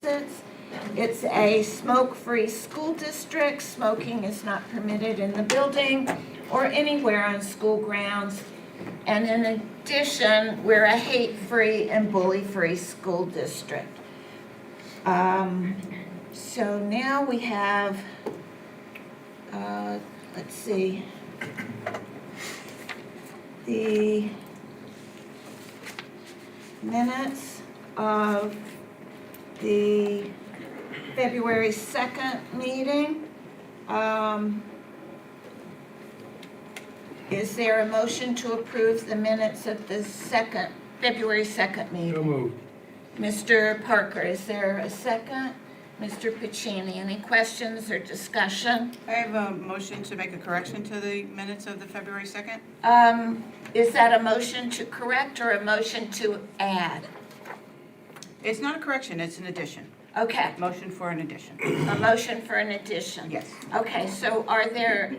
Massachusetts. It's a smoke-free school district. Smoking is not permitted in the building or anywhere on school grounds. And in addition, we're a hate-free and bully-free school district. So now we have, let's see, the minutes of the February 2nd meeting. Is there a motion to approve the minutes of the February 2nd meeting? So moved. Mr. Parker, is there a second? Mr. Pacini, any questions or discussion? I have a motion to make a correction to the minutes of the February 2nd. Is that a motion to correct or a motion to add? It's not a correction, it's an addition. Okay, Motion for an addition. a motion for an addition. Yes. Okay, so are there,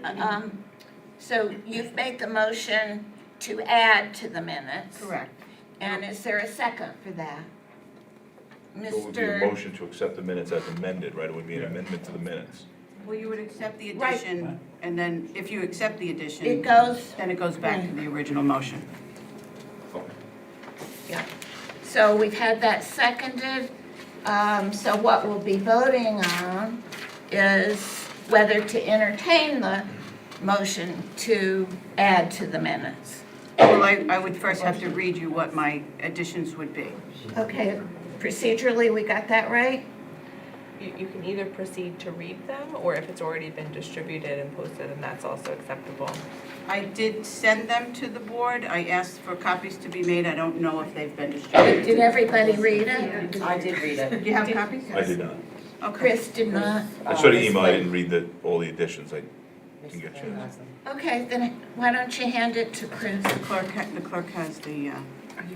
so you've made the motion to add to the minutes? Correct. And is there a second for that? So it would be a Mr. motion to accept the minutes as amended, right? It would be an amendment to the minutes. Well, you would accept the Right. addition, and then if you accept the It addition, goes, then it goes back to the original motion. Okay. yeah. So we've had that seconded. So what we'll be voting on is whether to entertain the motion to add to the minutes. Well, I would first have to read you what my additions would be. Okay, procedurally, we got that right? You can either proceed to read them, or if it's already been distributed and posted, then that's also acceptable. I did send them to the board. I asked for copies to be made. I don't know if they've been distributed. Did everybody read it? I did read it. Do you have copies? I did not. Okay. Chris did not? I saw the email, I didn't read all the additions, I didn't get a chance. Okay, then why don't you hand it to Chris? The clerk has the,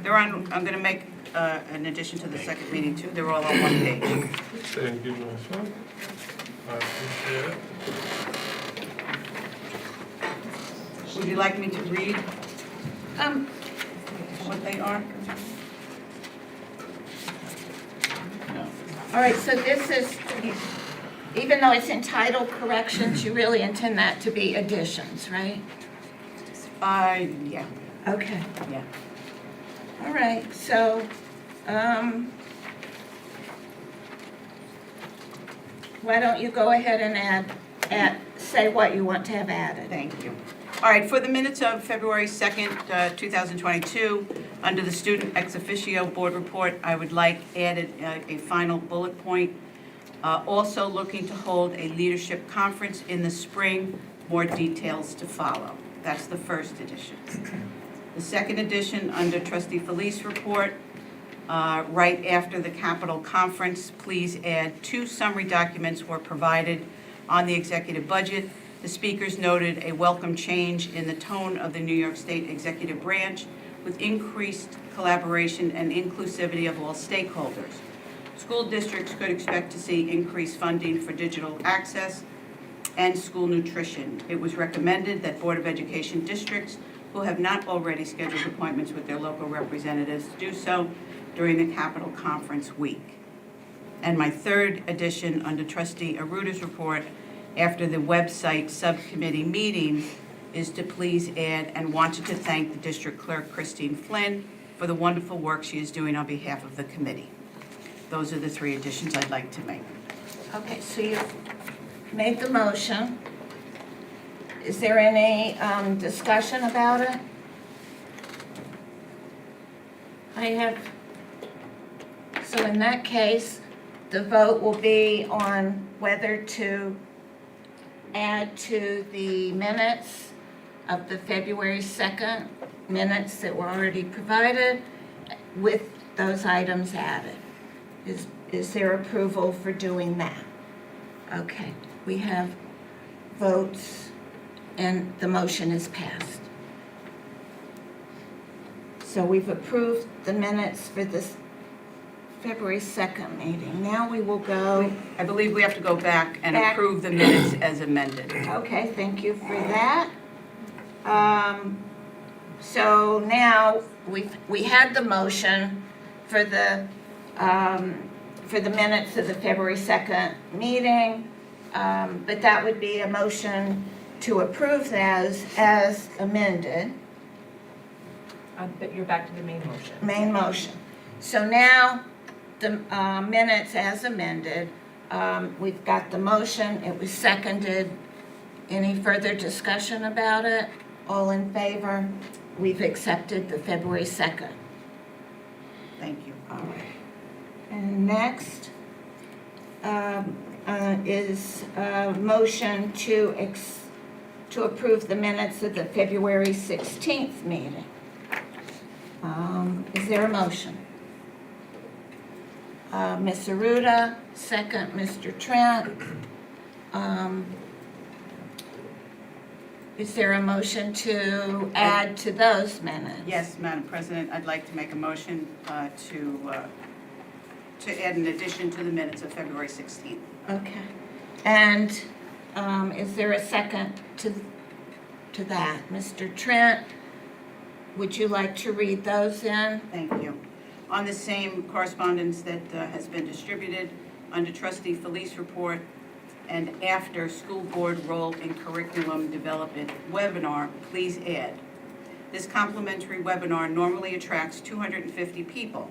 they're on, I'm gonna make an addition to the second meeting too. They're all on one page. Thank you, my son. I appreciate it. Would you like me to read what they are? All right, so this is, even though it's entitled corrections, you really intend that to be additions, right? Yeah, Okay, yeah. all right, so, why don't you go ahead and say what you want to have added? Thank you. All right, for the minutes of February 2nd, 2022, under the Student Ex Officio Board Report, I would like added a final bullet point. Also looking to hold a leadership conference in the spring, more details to follow. That's the first edition. The second edition, under Trustee Felice Report, right after the Capitol Conference, please add 2 summary documents were provided on the executive budget. The speakers noted a welcome change in the tone of the New York State Executive Branch with increased collaboration and inclusivity of all stakeholders. School districts could expect to see increased funding for digital access and school nutrition. It was recommended that Board of Education districts who have not already scheduled appointments with their local representatives do so during the Capitol Conference week. And my third addition under Trustee Aruta's report, after the website subcommittee meeting, is to please add and wanted to thank the district clerk, Christine Flynn, for the wonderful work she is doing on behalf of the committee. Those are the 3 additions I'd like to make. Okay, so you've made the motion. Is there any discussion about it? I have, so in that case, the vote will be on whether to add to the minutes of the February 2nd minutes that were already provided with those items added. Is there approval for doing that? Okay, we have votes and the motion is passed. So we've approved the minutes for this February 2nd meeting. Now we will go, I believe we have to go back and Back. approve the minutes as amended. okay, thank you for that. So now we had the motion for the for the minutes of the February 2nd meeting, but that would be a motion to approve those as amended, But you're back to the main motion. main motion. So now, the minutes as amended, we've got the motion, it was seconded. Any further discussion about it? All in favor? We've accepted the February 2nd. Thank you. All right. And next is a motion to approve the minutes of the February 16th meeting. Is there a motion? Ms. Aruda, second, Mr. Trent. Is there a motion to add to those minutes? Yes, Madam President, I'd like to make a motion to add an addition to the minutes of February 16th. Okay. And is there a second to that? Mr. Trent, would you like to read those in? Thank you. On the same correspondence that has been distributed under Trustee Felice report and after school board role in curriculum development webinar, please add. This complimentary webinar normally attracts 250 people,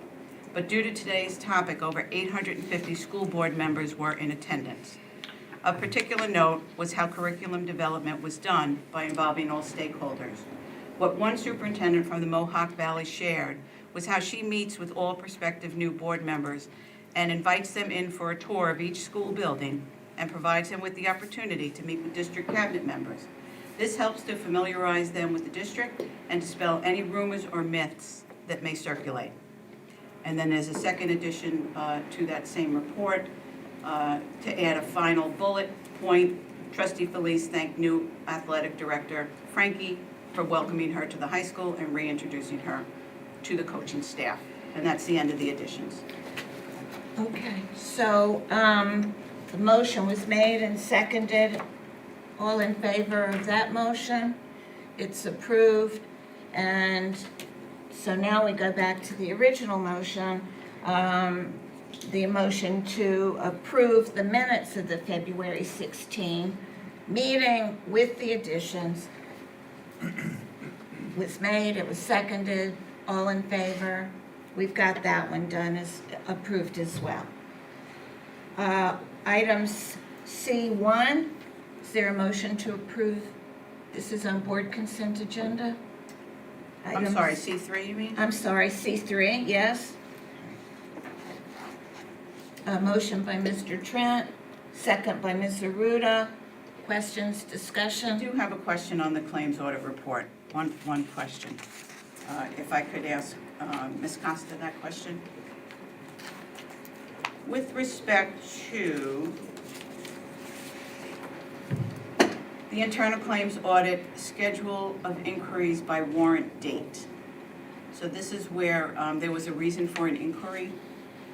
but due to today's topic, over 850 school board members were in attendance. Of particular note was how curriculum development was done by involving all stakeholders. What one superintendent from the Mohawk Valley shared was how she meets with all prospective new board members and invites them in for a tour of each school building and provides them with the opportunity to meet with district cabinet members. This helps to familiarize them with the district and dispel any rumors or myths that may circulate. And then there's a second addition to that same report to add a final bullet point. Trustee Felice thanked new athletic director Frankie for welcoming her to the high school and reintroducing her to the coaching staff. And that's the end of the additions. Okay, so the motion was made and seconded. All in favor of that motion? It's approved. And so now we go back to the original motion, the motion to approve the minutes of the February 16 meeting with the additions was made, it was seconded. All in favor? We've got that one done as approved as well. Items C1, is there a motion to approve? This is on board consent agenda. I'm Items- sorry, C3 you mean? I'm sorry, C3, yes. A motion by Mr. Trent, second by Ms. Aruda. Questions, I discussion? do have a question on the claims audit report. One question. If I could ask Ms. Costa that question. With respect to the internal claims audit schedule of inquiries by warrant date. So this is where there was a reason for an inquiry,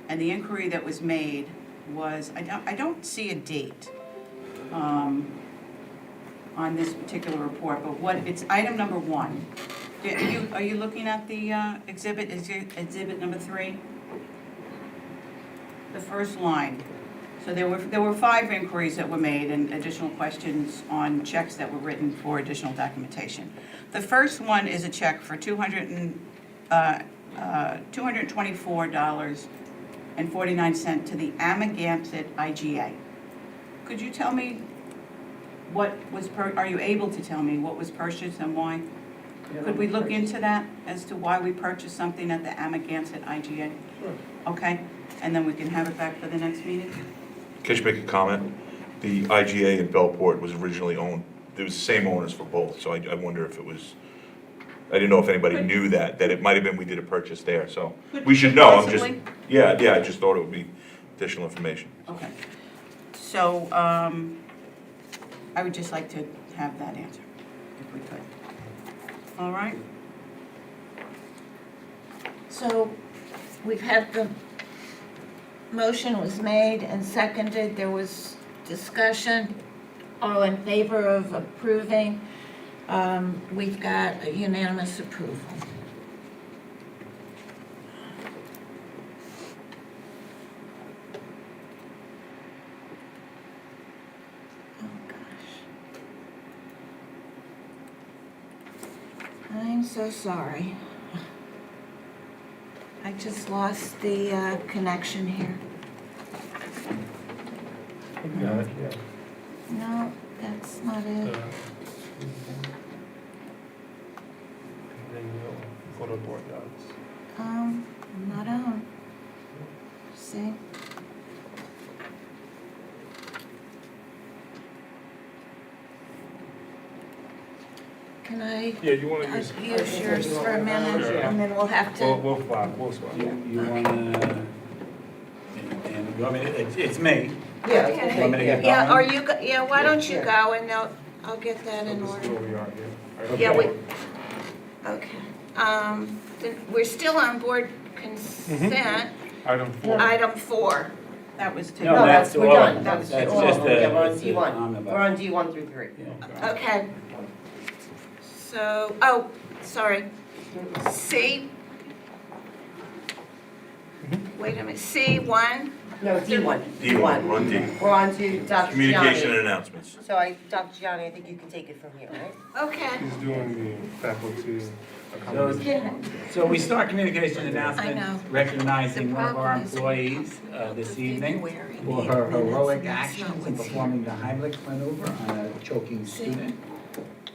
and the inquiry that was made was, I don't see a date on this particular report, but it's item number 1. Are you looking at the exhibit, exhibit number 3? The first line. So there were 5 inquiries that were made and additional questions on checks that were written for additional documentation. The first one is a check for $224.49 to the Amagansett IGA. Could you tell me what was, are you able to tell me what was purchased and why? Could we look into that as to why we purchased something at the Amagansett IGA? Sure. Okay, and then we can have it back for the next meeting? Can I just make a comment? The IGA in Bellport was originally owned, there was the same owners for both, so I wonder if it was, I didn't know if anybody knew that it might have been we did a purchase there, so. We should know, I'm just, Possibly. yeah, I just thought it would be additional information. Okay. So, I would just like to have that answer, if we could. All right? So we've had the motion was made and seconded. There was discussion. All in favor of approving? We've got a unanimous approval. so sorry. I just lost the connection here. Got it, yeah. No, that's not it. And then you'll go to board docs. Not on. See? Can I Yeah, you wanna use, use yours for a minute, and then we'll have to, we'll swap. You wanna, and you want me, it's me. Yeah, You want me to get yeah, or going? you, yeah, why don't you go, and I'll get that in This is order. where we are here. Yeah, okay. Then we're still on board consent, Item 4. item 4. That was taken. No, that's we're all. done. That's That's just all. Yeah, we're on it's a D1. omnibus. We're on D1 through 3. Yeah. Okay. So, sorry. C. Wait a minute, C1. No, D1. D1, we're on D. We're on to Dr. Communication Gianni. and announcements. So Dr. Gianni, I think you can take it from here, right? Okay. He's doing the faculty accommodation. So we start communication I know. announcement recognizing The one of our problem is employees this evening February for her minutes, heroic and that's actions not in what's performing the Heimlich maneuver on a choking student.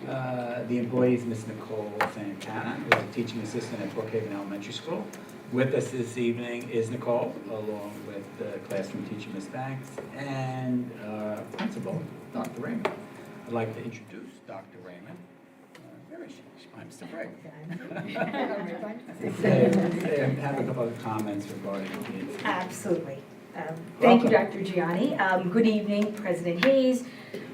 The employee is Miss Nicole Santana, who is a teaching assistant at Brookhaven Elementary School. With us this evening is Nicole, along with the classroom teacher, Miss Banks, and principal, Dr. Raymond. I'd like to introduce Dr. Raymond. Where is she? She might be still break. And have a couple of comments regarding the incident. Absolutely. Thank you, Welcome. Dr. Gianni. Good evening, President Hayes,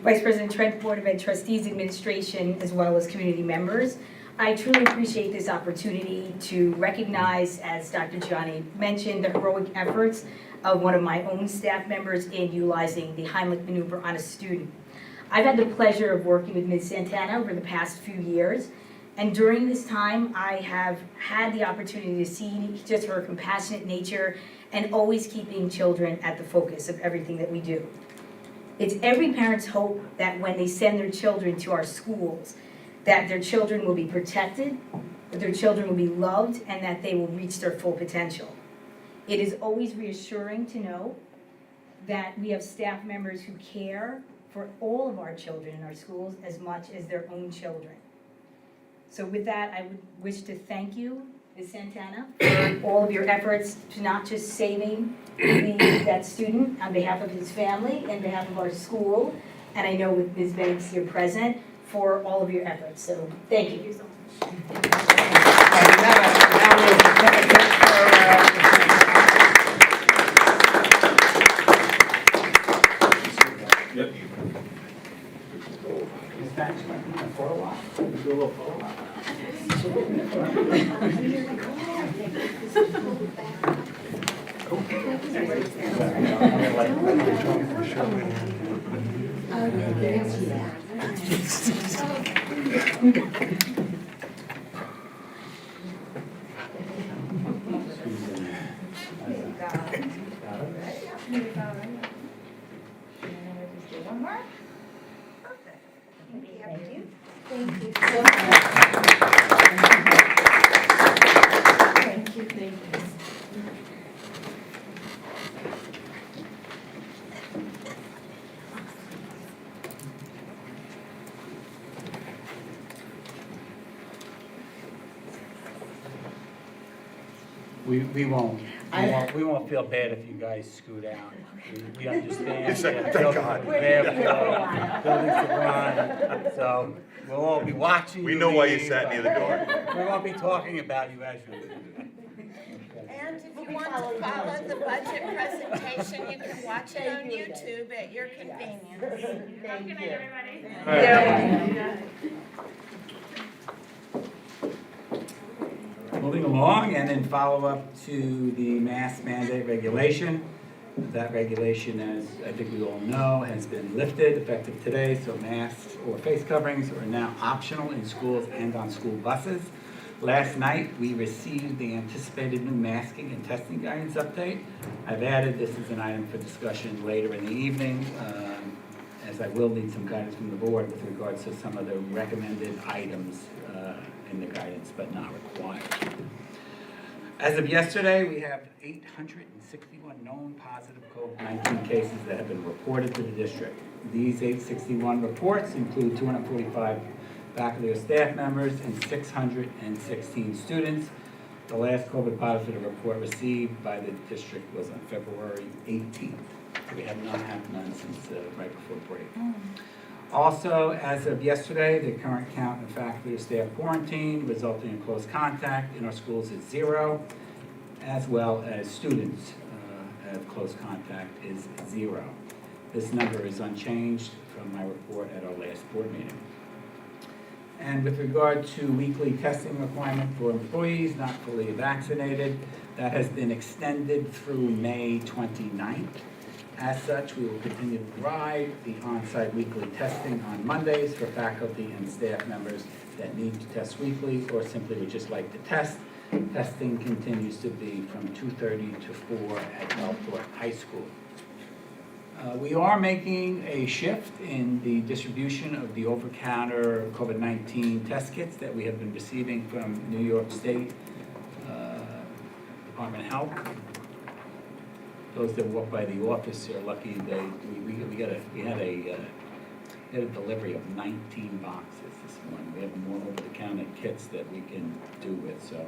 Vice President Trent, Board of Ed Trustees, Administration, as well as community members. I truly appreciate this opportunity to recognize, as Dr. Gianni mentioned, the heroic efforts of one of my own staff members in utilizing the Heimlich maneuver on a student. I've had the pleasure of working with Ms. Santana over the past few years, and during this time, I have had the opportunity to see just her compassionate nature and always keeping children at the focus of everything that we do. It's every parent's hope that when they send their children to our schools, that their children will be protected, that their children will be loved, and that they will reach their full potential. It is always reassuring to know that we have staff members who care for all of our children in our schools as much as their own children. So with that, I would wish to thank you, Ms. Santana, for all of your efforts to not just saving that student on behalf of his family and behalf of our school, and I know with Ms. Banks here present, for all of your efforts. So thank you so much. Yep. Ms. Banks, you want to do a photo op? Do a little photo op? We won't feel bad if you guys scoot out. We understand. Thank God. Buildings to run, so we'll all be watching. We you know why you leave, sat near the door. We won't be talking about you as you leave. And if you want to follow the budget presentation, you can watch it on YouTube at your convenience. Thank you. Moving along, and in follow-up to the mask mandate regulation. That regulation, as I think we all know, has been lifted effective today, so masks or face coverings are now optional in schools and on school buses. Last night, we received the anticipated new masking and testing guidance update. I've added this as an item for discussion later in the evening, as I will need some guidance from the board with regards to some of the recommended items in the guidance, but not required. As of yesterday, we have 861 known positive COVID-19 cases that have been reported to the district. These 861 reports include 245 faculty or staff members and 616 students. The last COVID positive report received by the district was on February 18th. So we have not had none since right before break. Also, as of yesterday, the current count of faculty or staff quarantine resulting in close contact in our schools is 0, as well as students of close contact is 0. This number is unchanged from my report at our last board meeting. And with regard to weekly testing requirement for employees not fully vaccinated, that has been extended through May 29th. As such, we will continue to provide the on-site weekly testing on Mondays for faculty and staff members that need to test weekly or simply would just like to test. Testing continues to be from 2:30 to 4 at Belport High School. We are making a shift in the distribution of the over-counter COVID-19 test kits that we have been receiving from New York State Department of Health. Those that walk by the office are lucky. We had a delivery of 19 boxes this morning. We have more over-the-counter kits that we can do with. So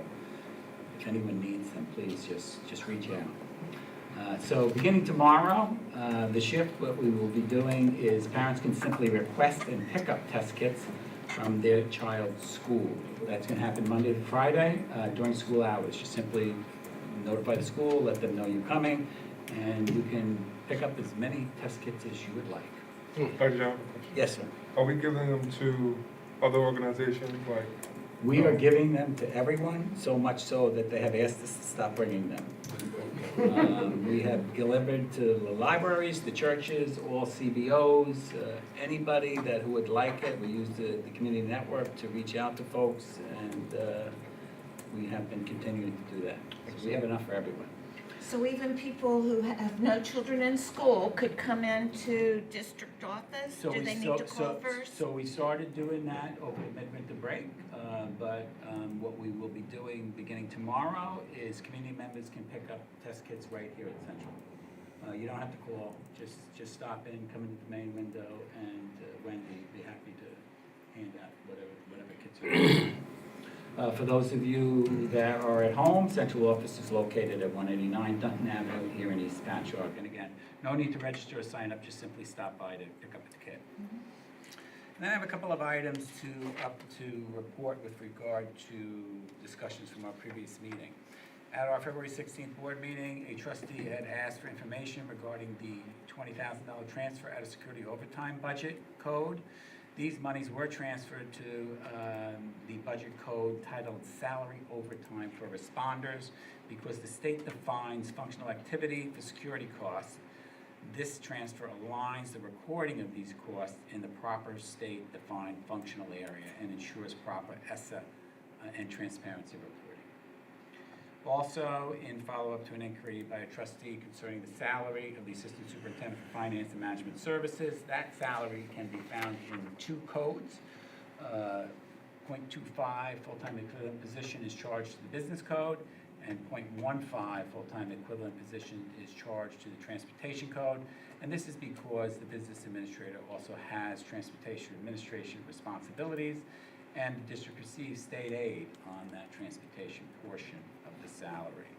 if anyone needs them, please just reach out. So beginning tomorrow, the shift, what we will be doing is parents can simply request and pick up test kits from their child's school. That's going to happen Monday to Friday during school hours. Just simply notify the school, let them know you're coming, and you can pick up as many test kits as you would like. Dr. John, Yes, sir. are we giving them to other organizations like? We are giving them to everyone, so much so that they have asked us to stop bringing them. We have delivered to the libraries, the churches, all CBOs, anybody who would like it. We use the community network to reach out to folks, and we have been continuing to do that. So we have enough for everyone. So even people who have no children in school could come into district office? So Do we they need to call first? So we started doing that over the midwinter break, but what we will be doing beginning tomorrow is community members can pick up test kits right here at Central. You don't have to call, just stop in, come into the main window, and Wendy will be happy to hand out whatever kits are needed. For those of you that are at home, central office is located at 189 Dutton Avenue here in East Patchogue. And again, no need to register or sign up, just simply stop by to pick up the kit. And then I have a couple of items to report with regard to discussions from our previous meeting. At our February 16th board meeting, a trustee had asked for information regarding the $20,000 transfer out of security overtime budget code. These monies were transferred to the budget code titled Salary Overtime for Responders because the state defines functional activity for security costs. This transfer aligns the recording of these costs in the proper state-defined functional area and ensures proper ESSA and transparency reporting. Also, in follow-up to an inquiry by a trustee concerning the salary of the Assistant Superintendent for Finance and Management Services, that salary can be found in two codes. .25 full-time equivalent position is charged to the business code, and .15 full-time equivalent position is charged to the transportation code. And this is because the business administrator also has transportation administration responsibilities, and the district receives state aid on that transportation portion of the salary.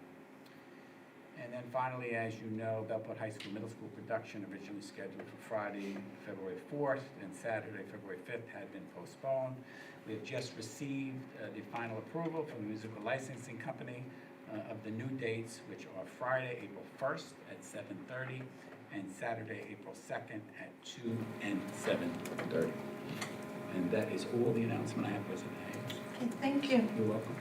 And then finally, as you know, Belport High School Middle School production originally scheduled for Friday, February 4th, and Saturday, February 5th had been postponed. We have just received the final approval from the musical licensing company of the new dates, which are Friday, April 1st at 7:30, and Saturday, April 2nd at 2 and 7:30. And that is all the announcement I have, President Hayes. Okay, thank you. You're welcome.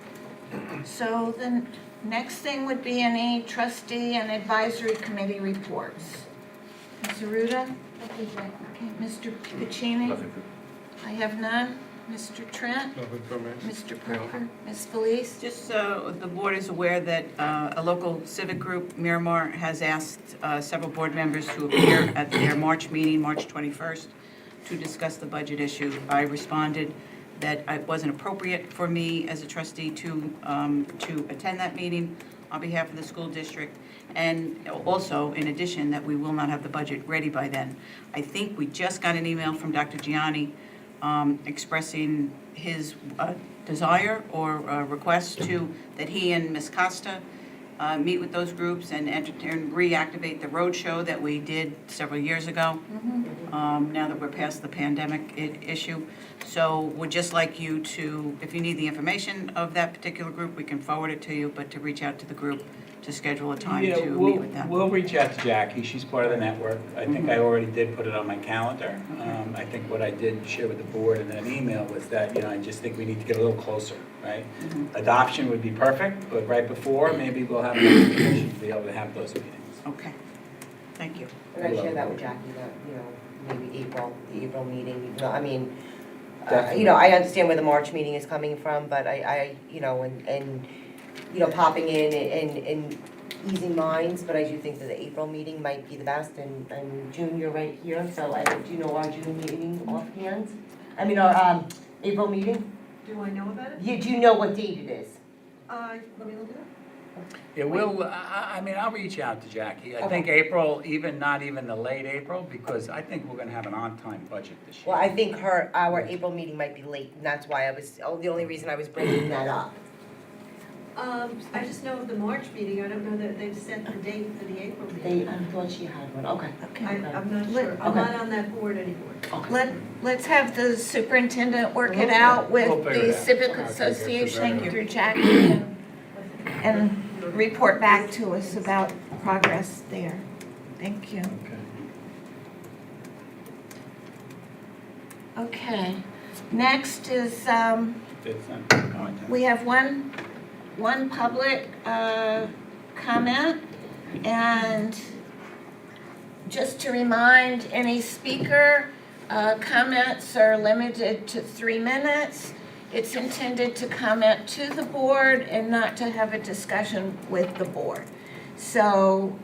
So the next thing would be any trustee and advisory committee reports. Ms. Aruda? Okay, Mr. Piccini? I have none. Mr. Trent? Nothing from me. Mr. Parker? Ms. Felice? Just so the board is aware that a local civic group, Miramar, has asked several board members to appear at their March meeting, March 21st, to discuss the budget issue. I responded that it wasn't appropriate for me as a trustee to attend that meeting on behalf of the school district. And also, in addition, that we will not have the budget ready by then. I think we just got an email from Dr. Gianni expressing his desire or request that he and Ms. Costa meet with those groups and reactivate the roadshow that we did several years ago, now that we're past the pandemic issue. So would just like you to, if you need the information of that particular group, we can forward it to you, but to reach out to the group to schedule a time Yeah, to meet with them. we'll reach out to Jackie, she's part of the network. I think I already did put it on my calendar. I think what I did share with the board in that email was that, I just think we need to get a little closer, right? Adoption would be perfect, but right before, maybe we'll have enough information to be able to have those meetings. Okay, thank you. And I share that with Jackie, that, maybe the April meeting, even though, I mean, Definitely. I understand where the March meeting is coming from, but popping in and easing minds, but I do think that the April meeting might be the best, and June, you're right here, so do you know our June meeting offhand? I mean, our, April meeting? Do I know about it? Do you know what date it is? Let me look it up. It will, I'll reach out to Jackie. I think April, not even the late April, because I think we're gonna have an on-time budget this year. Well, I think our April meeting might be late, and that's why the only reason I was bringing that up. I just know of the March meeting, I don't know that they've set the date for the April I meeting. thought she had one, okay. I'm not sure, I'm not on that board anymore. Let's have the superintendent work it Okay. out with We'll figure the it out. Civic Okay, Association good. through Jackie and report back to us about progress there. Thank you. Okay, next is, It's not- we have one public comment, and just to remind any speaker, comments are limited to 3 minutes. It's intended to comment to the board and not to have a discussion with the board. So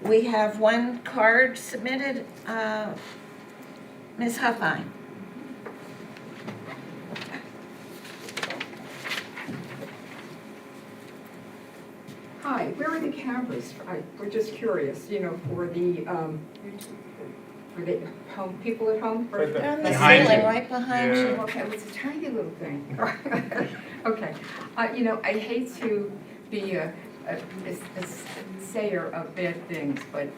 we have one card submitted. Ms. Huffine. Hi, where are the cameras? We're just curious, for the home, people at home? Right there. They're on the Behind ceiling, you. right behind you. Yeah. Okay, it's a tiny little thing. Okay, I hate to be a sayer of bad things, but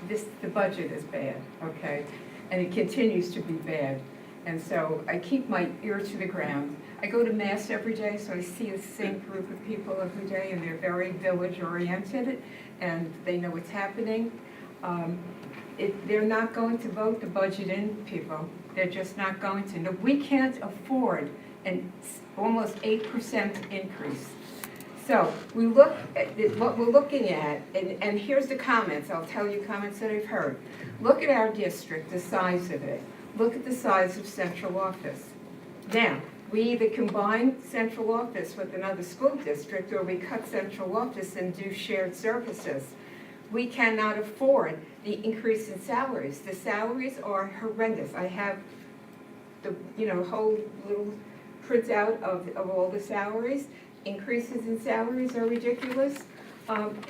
the budget is bad, okay? And it continues to be bad. And so I keep my ear to the ground. I go to Mass every day, so I see the same group of people every day, and they're very village-oriented, and they know what's happening. They're not going to vote the budget in, people. They're just not going to. No, we can't afford an almost 8% increase. So we look at what we're looking at, and here's the comments. I'll tell you comments that I've heard. Look at our district, the size of it. Look at the size of central office. Now, we either combine central office with another school district, or we cut central office and do shared services. We cannot afford the increase in salaries. The salaries are horrendous. I have the whole little printout of all the salaries. Increases in salaries are ridiculous.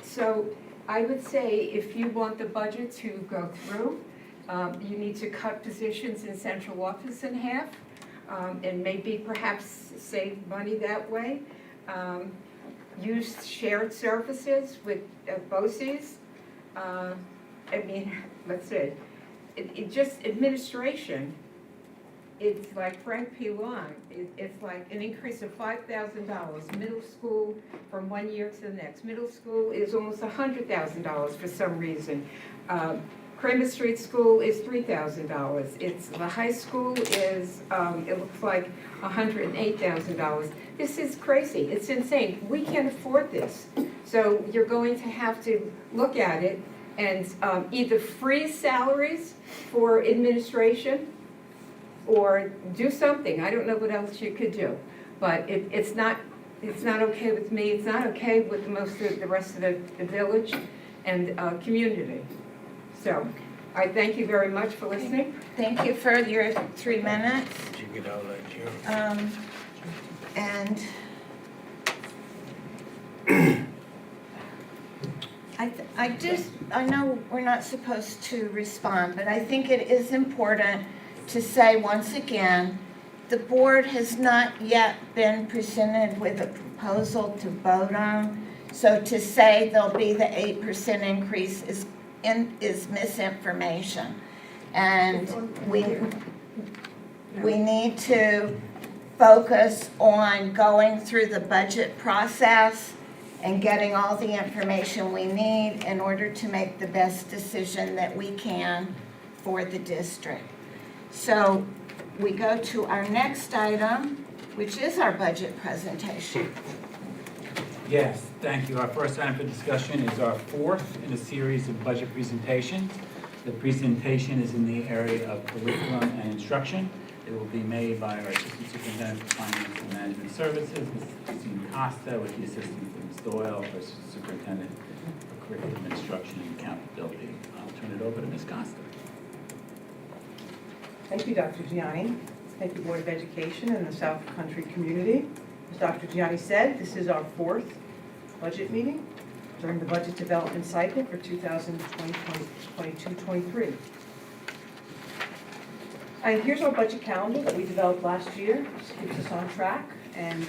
So I would say if you want the budget to go through, you need to cut positions in central office in half, and maybe perhaps save money that way. Use shared services with BOCES. Let's see. It just administration. It's like Frank P. Long. It's like an increase of $5,000. Middle school from one year to the next. Middle school is almost $100,000 for some reason. Kramer Street School is $3,000. The high school is, it looks like $108,000. This is crazy. It's insane. We can't afford this. So you're going to have to look at it and either freeze salaries for administration or do something. I don't know what else you could do. But it's not okay with me. It's not okay with most of the rest of the village and community. So I thank you very much for listening. Thank you for your 3 minutes. Did you get all that, Joe? And I know we're not supposed to respond, but I think it is important to say once again, the board has not yet been presented with a proposal to vote on. So to say there'll be the 8% increase is misinformation. And we need to focus on going through the budget process and getting all the information we need in order to make the best decision that we can for the district. So we go to our next item, which is our budget presentation. Yes, thank you. Our first item for discussion is our fourth in a series of budget presentations. The presentation is in the area of curriculum and instruction. It will be made by our Assistant Superintendent for Finance and Management Services, Ms. Christine Costa, with the assistance of Ms. Doyle, our Assistant Superintendent for Curriculum Instruction and Accountability. I'll turn it over to Ms. Costa. Thank you, Dr. Gianni. Thank you, Board of Education and the South Country community. As Dr. Gianni said, this is our fourth budget meeting during the budget development cycle for 2022-23. And here's our budget calendar that we developed last year. This keeps us on track. And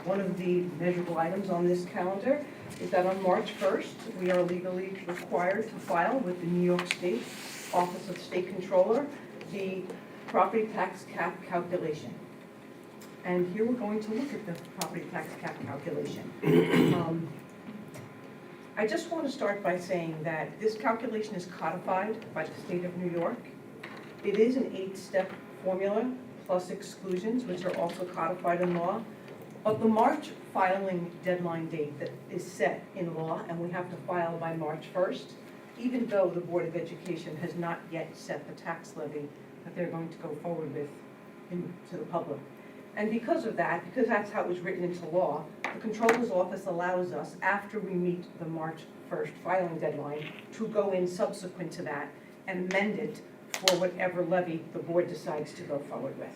one of the measurable items on this calendar is that on March 1st, we are legally required to file with the New York State Office of State Controller the property tax cap calculation. And here we're going to look at the property tax cap calculation. I just want to start by saying that this calculation is codified by the state of New York. It is an 8-step formula plus exclusions, which are also codified in law. But the March filing deadline date that is set in law, and we have to file by March 1st, even though the Board of Education has not yet set the tax levy that they're going to go forward with to the public. And because of that, because that's how it was written into law, the Controller's Office allows us, after we meet the March 1st filing deadline, to go in subsequent to that and amend it for whatever levy the board decides to go forward with.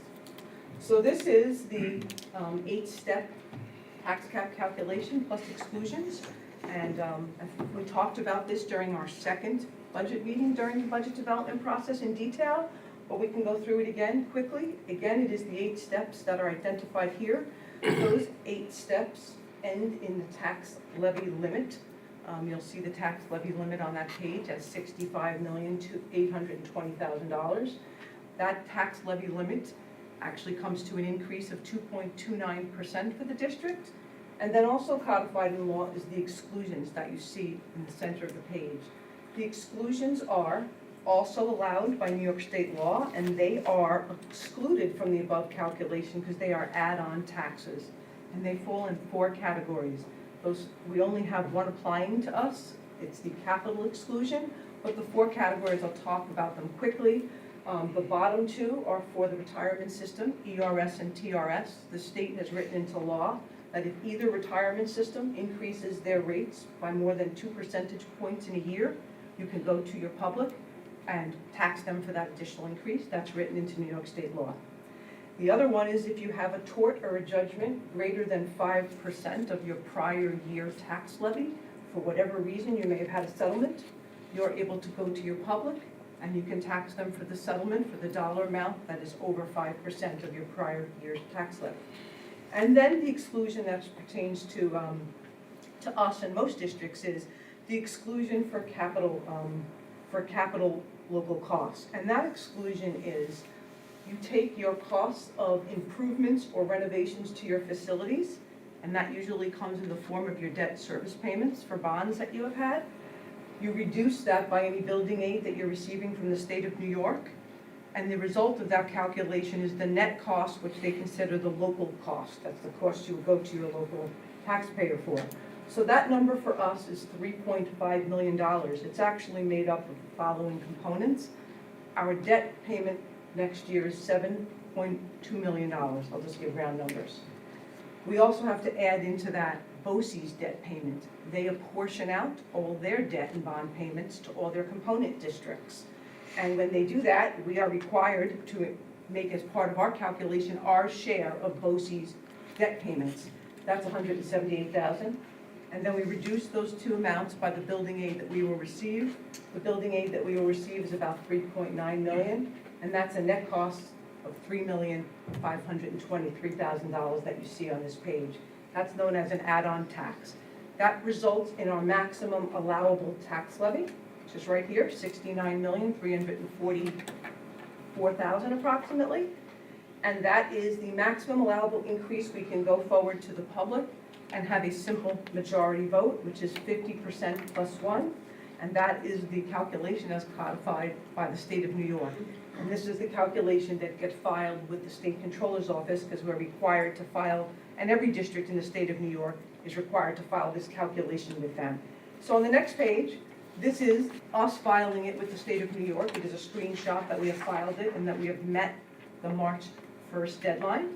So this is the 8-step tax cap calculation plus exclusions. And we talked about this during our second budget meeting during the budget development process in detail, but we can go through it again quickly. Again, it is the 8 steps that are identified here. Those 8 steps end in the tax levy limit. You'll see the tax levy limit on that page at $65,820,000. That tax levy limit actually comes to an increase of 2.29% for the district. And then also codified in law is the exclusions that you see in the center of the page. The exclusions are also allowed by New York State law, and they are excluded from the above calculation because they are add-on taxes. And they fall in 4 categories. We only have one applying to us. It's the capital exclusion, but the 4 categories, I'll talk about them quickly. The bottom 2 are for the retirement system, ERS and TRS. The state has written into law that if either retirement system increases their rates by more than 2 percentage points in a year, you can go to your public and tax them for that additional increase. That's written into New York State law. The other one is if you have a tort or a judgment greater than 5% of your prior year tax levy, for whatever reason you may have had a settlement, you're able to go to your public and you can tax them for the settlement for the dollar amount that is over 5% of your prior year's tax levy. And then the exclusion that pertains to us and most districts is the exclusion for capital local costs. And that exclusion is you take your costs of improvements or renovations to your facilities, and that usually comes in the form of your debt service payments for bonds that you have had. You reduce that by any building aid that you're receiving from the state of New York, and the result of that calculation is the net cost, which they consider the local cost. That's the cost you would go to your local taxpayer for. So that number for us is $3.5 million. It's actually made up of the following components. Our debt payment next year is $7.2 million. I'll just give round numbers. We also have to add into that BOCES debt payment. They apportion out all their debt and bond payments to all their component districts. And when they do that, we are required to make as part of our calculation our share of BOCES debt payments. That's $178,000. And then we reduce those two amounts by the building aid that we will receive. The building aid that we will receive is about $3.9 million, and that's a net cost of $3,523,000 that you see on this page. That's known as an add-on tax. That results in our maximum allowable tax levy, which is right here, $69,344,000 approximately. And that is the maximum allowable increase we can go forward to the public and have a simple majority vote, which is 50% plus one. And that is the calculation as codified by the state of New York. And this is the calculation that gets filed with the state controller's office, because we're required to file, and every district in the state of New York is required to file this calculation with them. So on the next page, this is us filing it with the state of New York. It is a screenshot that we have filed it and that we have met the March 1st deadline.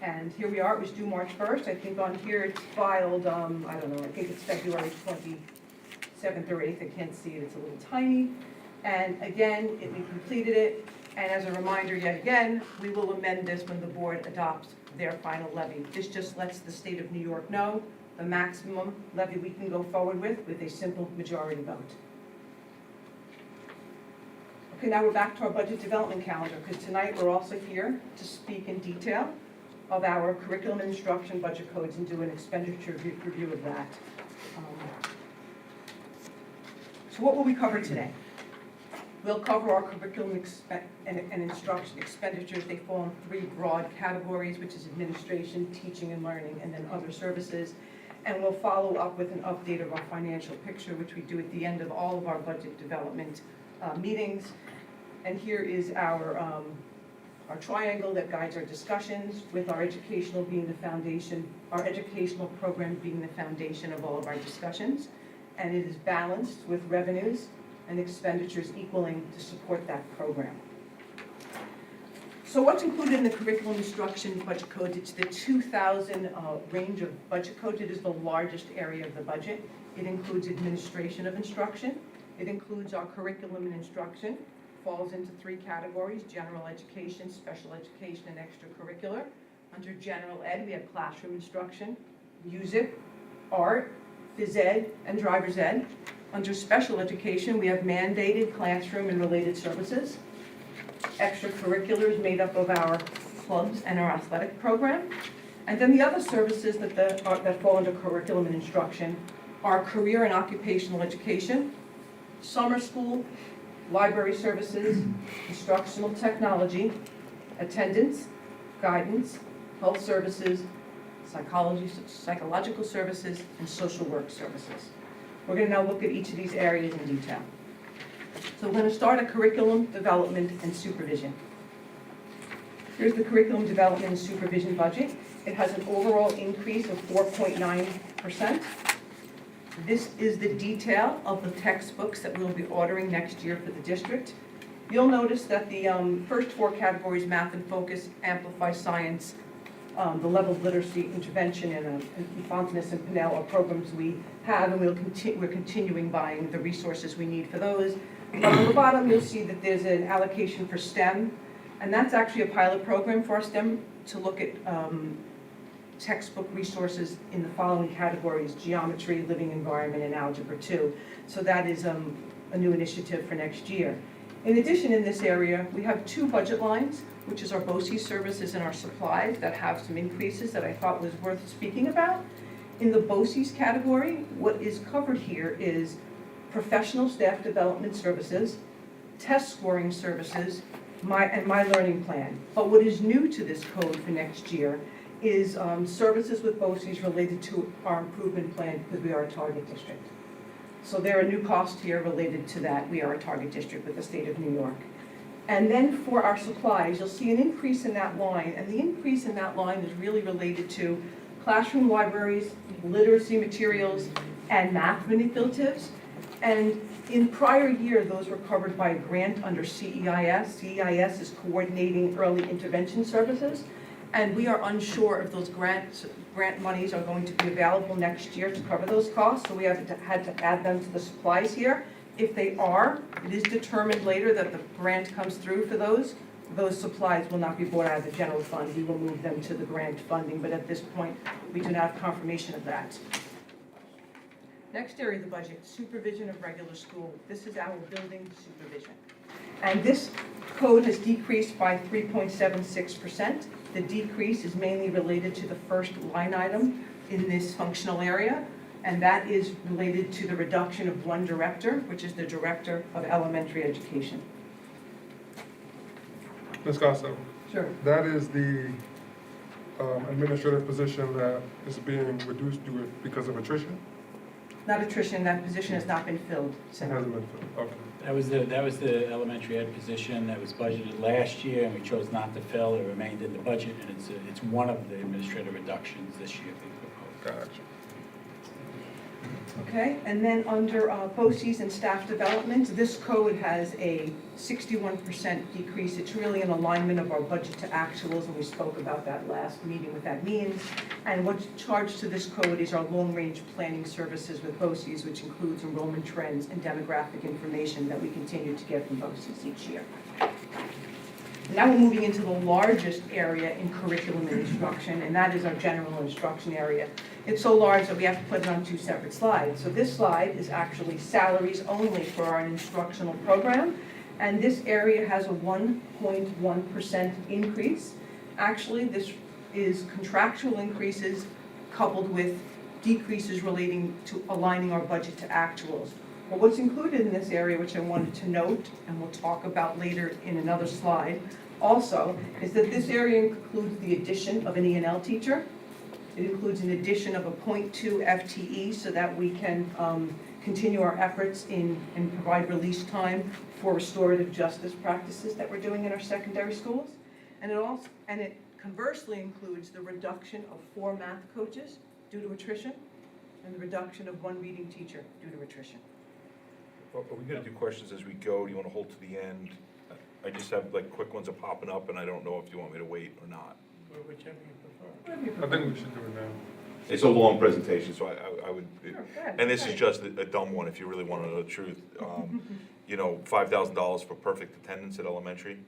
And here we are, it was due March 1st. I think on here it's filed, I don't know, I think it's February 27th or 8th. I can't see it, it's a little tiny. And again, we completed it. And as a reminder, yet again, we will amend this when the board adopts their final levy. This just lets the state of New York know the maximum levy we can go forward with a simple majority vote. Okay, now we're back to our budget development calendar, because tonight we're also here to speak in detail of our curriculum and instruction budget codes and do an expenditure review of that. So what will we cover today? We'll cover our curriculum and instruction expenditures. They fall in three broad categories, which is administration, teaching and learning, and then other services. And we'll follow up with an update of our financial picture, which we do at the end of all of our budget development meetings. And here is our triangle that guides our discussions, with our educational being the foundation, our educational program being the foundation of all of our discussions. And it is balanced with revenues and expenditures equaling to support that program. So what's included in the curriculum instruction budget code? It's the 2000 range of budget codes. It is the largest area of the budget. It includes administration of instruction. It includes our curriculum and instruction. Falls into three categories: general education, special education, and extracurricular. Under general ed, we have classroom instruction, music, art, phys ed, and driver's ed. Under special education, we have mandated classroom and related services. Extracurricular is made up of our clubs and our athletic program. And then the other services that fall under curriculum and instruction are career and occupational education, summer school, library services, instructional technology, attendance, guidance, health services, psychological services, and social work services. We're going to now look at each of these areas in detail. So we're going to start at curriculum development and supervision. Here's the curriculum development and supervision budget. It has an overall increase of 4.9%. This is the detail of the textbooks that we'll be ordering next year for the district. You'll notice that the first four categories, math and focus, amplify science, the level of literacy, intervention, and Fonteness and Pinnell are programs we have, and we're continuing buying the resources we need for those. On the bottom, you'll see that there's an allocation for STEM, and that's actually a pilot program for our STEM to look at textbook resources in the following categories: geometry, living environment, and algebra 2. So that is a new initiative for next year. In addition, in this area, we have two budget lines, which is our BOCES services and our supplies, that have some increases that I thought was worth speaking about. In the BOCES category, what is covered here is professional staff development services, test scoring services, and my learning plan. But what is new to this code for next year is services with BOCES related to our improvement plan, because we are a target district. So there are new costs here related to that. We are a target district with the state of New York. And then for our supplies, you'll see an increase in that line, and the increase in that line is really related to classroom libraries, literacy materials, and math manipulatives. And in prior year, those were covered by a grant under CEIS. CEIS is Coordinating Early Intervention Services, and we are unsure if those grant monies are going to be available next year to cover those costs, so we had to add them to the supplies here. If they are, it is determined later that the grant comes through for those supplies will not be bought out of the general fund. We will move them to the grant funding, but at this point, we do not have confirmation of that. Next area of the budget, supervision of regular school. This is our building supervision. And this code has decreased by 3.76%. The decrease is mainly related to the first line item in this functional area, and that is related to the reduction of one director, which is the Director of Elementary Education. Ms. Costello, Sure. that is the administrative position that is being reduced because of attrition? Not attrition, that position has not been filled. It hasn't been filled, okay. That was the elementary ed position that was budgeted last year, and we chose not to fill. It remained in the budget, and it's one of the administrative reductions this year they proposed. Gotcha. Okay, and then under postseason staff development, this code has a 61% decrease. It's really an alignment of our budget to actuals, and we spoke about that last meeting, what that means. And what's charged to this code is our long-range planning services with BOCES, which includes enrollment trends and demographic information that we continue to get from BOCES each year. Now we're moving into the largest area in curriculum and instruction, and that is our general instruction area. It's so large that we have to put it on two separate slides. So this slide is actually salaries only for our instructional program, and this area has a 1.1% increase. Actually, this is contractual increases coupled with decreases relating to aligning our budget to actuals. But what's included in this area, which I wanted to note, and we'll talk about later in another slide, also, is that this area includes the addition of an E&L teacher. It includes an addition of a 0.2 FTE so that we can continue our efforts and provide release time for restorative justice practices that we're doing in our secondary schools. And it conversely includes the reduction of 4 math coaches due to attrition and the reduction of 1 reading teacher due to attrition. Well, are we gonna do questions as we go? Do you wanna hold to the end? I just have like quick ones are popping up and I don't know if you want me to wait or not. Whichever you prefer. I think we should do it now. It's a long presentation, so I would, Sure, go ahead. and this is just a dumb one if you really wanna know the truth. You know, $5,000 for perfect attendance at elementary?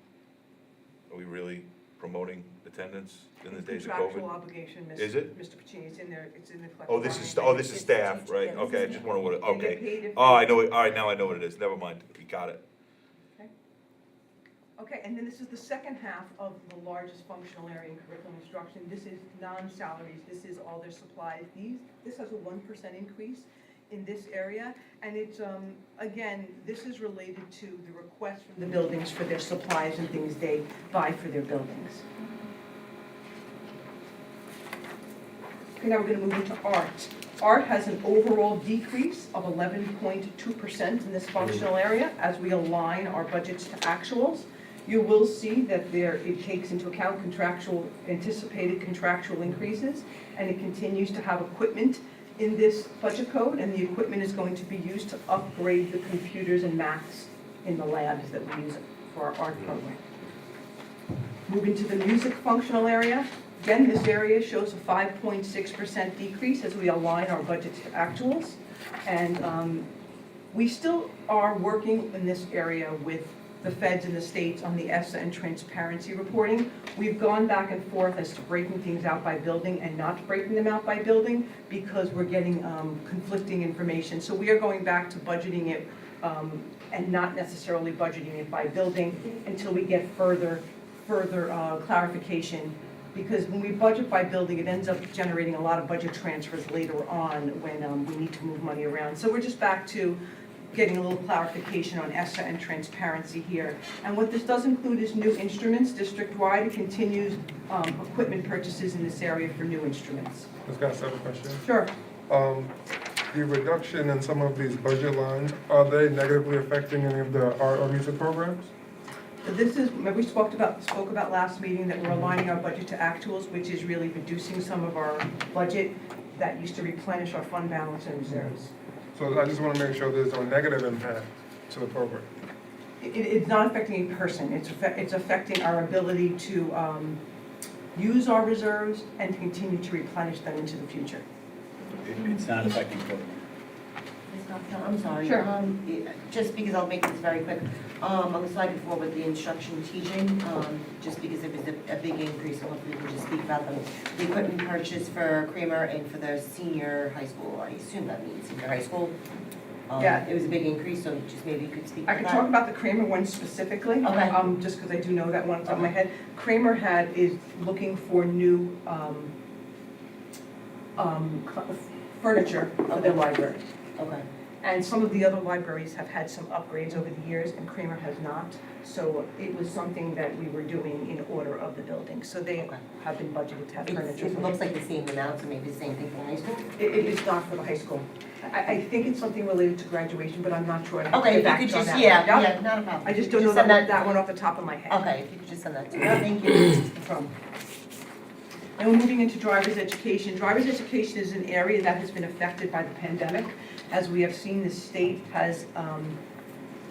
Are we really promoting attendance in the days of COVID? Contractual obligation, Is it? Mr. Puccini, it's in there, it's in the collective Oh, this is It's staff, teaching, right? yeah, this Okay, I is just wonder what, They get okay. paid if Oh, they- I know it, all right, now I know what it is. Never mind, we got it. Okay, and then this is the second half of the largest functional area in curriculum instruction. This is non-salaries, this is all their supplies. This has a 1% increase in this area, and it's, again, this is related to the request from the buildings for their supplies and things they buy for their buildings. Okay, now we're gonna move into art. Art has an overall decrease of 11.2% in this functional area as we align our budgets to actuals. You will see that it takes into account anticipated contractual increases, and it continues to have equipment in this budget code, and the equipment is going to be used to upgrade the computers and Macs in the labs that we use for our art program. Moving to the music functional area, again, this area shows a 5.6% decrease as we align our budgets to actuals, and we still are working in this area with the feds and the states on the ESSA and transparency reporting. We've gone back and forth as to breaking things out by building and not breaking them out by building because we're getting conflicting information. So we are going back to budgeting it and not necessarily budgeting it by building until we get further clarification. Because when we budget by building, it ends up generating a lot of budget transfers later on when we need to move money around. So we're just back to getting a little clarification on ESSA and transparency here. And what this does include is new instruments district-wide. It continues equipment purchases in this area for new instruments. Ms. Costello, question. Sure. The reduction in some of these budget lines, are they negatively affecting any of the art or music programs? This is, remember we spoke about last meeting that we're aligning our budget to actuals, which is really reducing some of our budget that used to replenish our fund balance and reserves. So I just want to make sure there's no negative impact to the program. It's not affecting a person, it's affecting our ability to use our reserves and to continue to replenish them into the future. It's not affecting program. I'm sorry. Sure. Just because I'll make this very quick. On the slide before with the instruction teaching, just because it was a big increase, so hopefully we can just speak about them. The equipment purchase for Kramer and for the senior high school, I assume that means senior high school. Yeah. It was a big increase, so just maybe you could speak to I that. could talk about the Kramer one specifically. Okay. Just because I do know that one off the top of my head. Kramer is looking for new furniture for their library. Okay. And some of the other libraries have had some upgrades over the years, and Kramer has not. So it was something that we were doing in order of the building. So they Okay. have been budgeted to have furniture. It looks like the same amount, so maybe the same thing for the high school? It is not for the high school. I think it's something related to graduation, but I'm not sure. I'd have to Okay, get if you back could to you on just, that one. yeah, not a problem. I just If don't you know could send that one off the top of my head. Okay, if you could just send that to me, thank you. From. And we're moving into driver's education. Driver's education is an area that has been affected by the pandemic. As we have seen, the state has,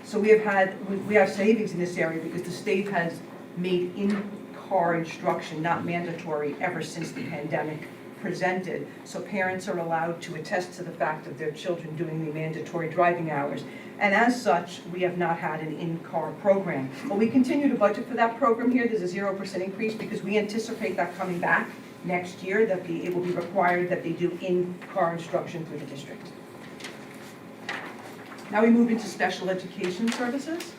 so we have savings in this area because the state has made in-car instruction not mandatory ever since the pandemic presented. So parents are allowed to attest to the fact of their children doing the mandatory driving hours. And as such, we have not had an in-car program. But we continue to budget for that program here. There's a 0% increase because we anticipate that coming back next year, that it will be required that they do in-car instruction through the district. Now we move into special education services.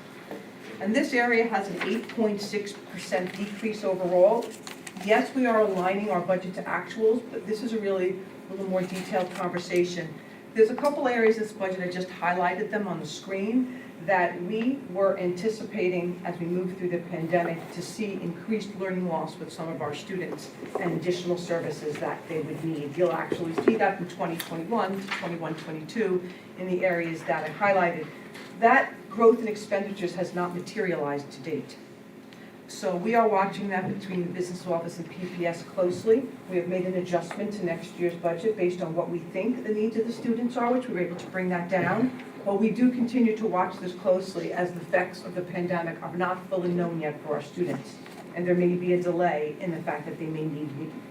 And this area has an 8.6% decrease overall. Yes, we are aligning our budget to actuals, but this is a really little more detailed conversation. There's a couple areas in this budget, I just highlighted them on the screen, that we were anticipating as we move through the pandemic to see increased learning loss with some of our students and additional services that they would need. You'll actually see that from 2021 to 21-22 in the areas that I highlighted. That growth in expenditures has not materialized to date. So we are watching that between the business office and PPS closely. We have made an adjustment to next year's budget based on what we think the needs of the students are, which we were able to bring that down. But we do continue to watch this closely as the effects of the pandemic are not fully known yet for our students. And there may be a delay in the fact that they may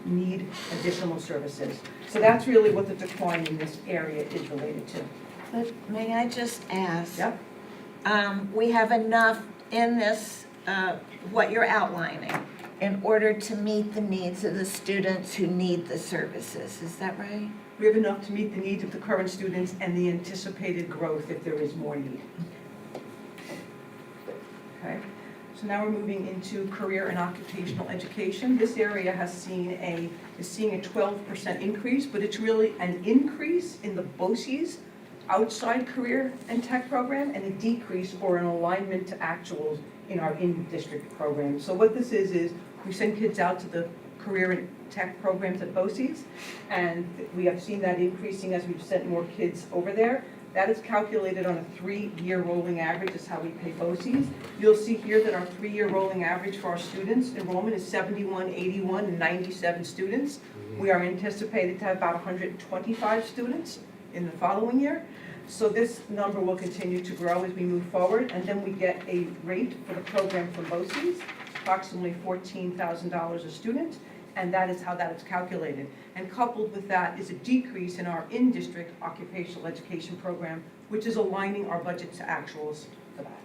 need additional services. So that's really what the decline in this area is related to. But may I just ask? Yep. We have enough in this, what you're outlining, in order to meet the needs of the students who need the services, is that right? We have enough to meet the needs of the current students and the anticipated growth if there is more need. Okay, so now we're moving into career and occupational education. This area is seeing a 12% increase, but it's really an increase in the BOCES outside career and tech program and a decrease or an alignment to actuals in our in-district program. So what this is we send kids out to the career and tech programs at BOCES, and we have seen that increasing as we've sent more kids over there. That is calculated on a 3-year rolling average, is how we pay BOCES. You'll see here that our 3-year rolling average for our students enrollment is 71, 81, and 97 students. We are anticipated to have about 125 students in the following year. So this number will continue to grow as we move forward, and then we get a rate for the program from BOCES, approximately $14,000 a student, and that is how that is calculated. And coupled with that is a decrease in our in-district occupational education program, which is aligning our budget to actuals for that.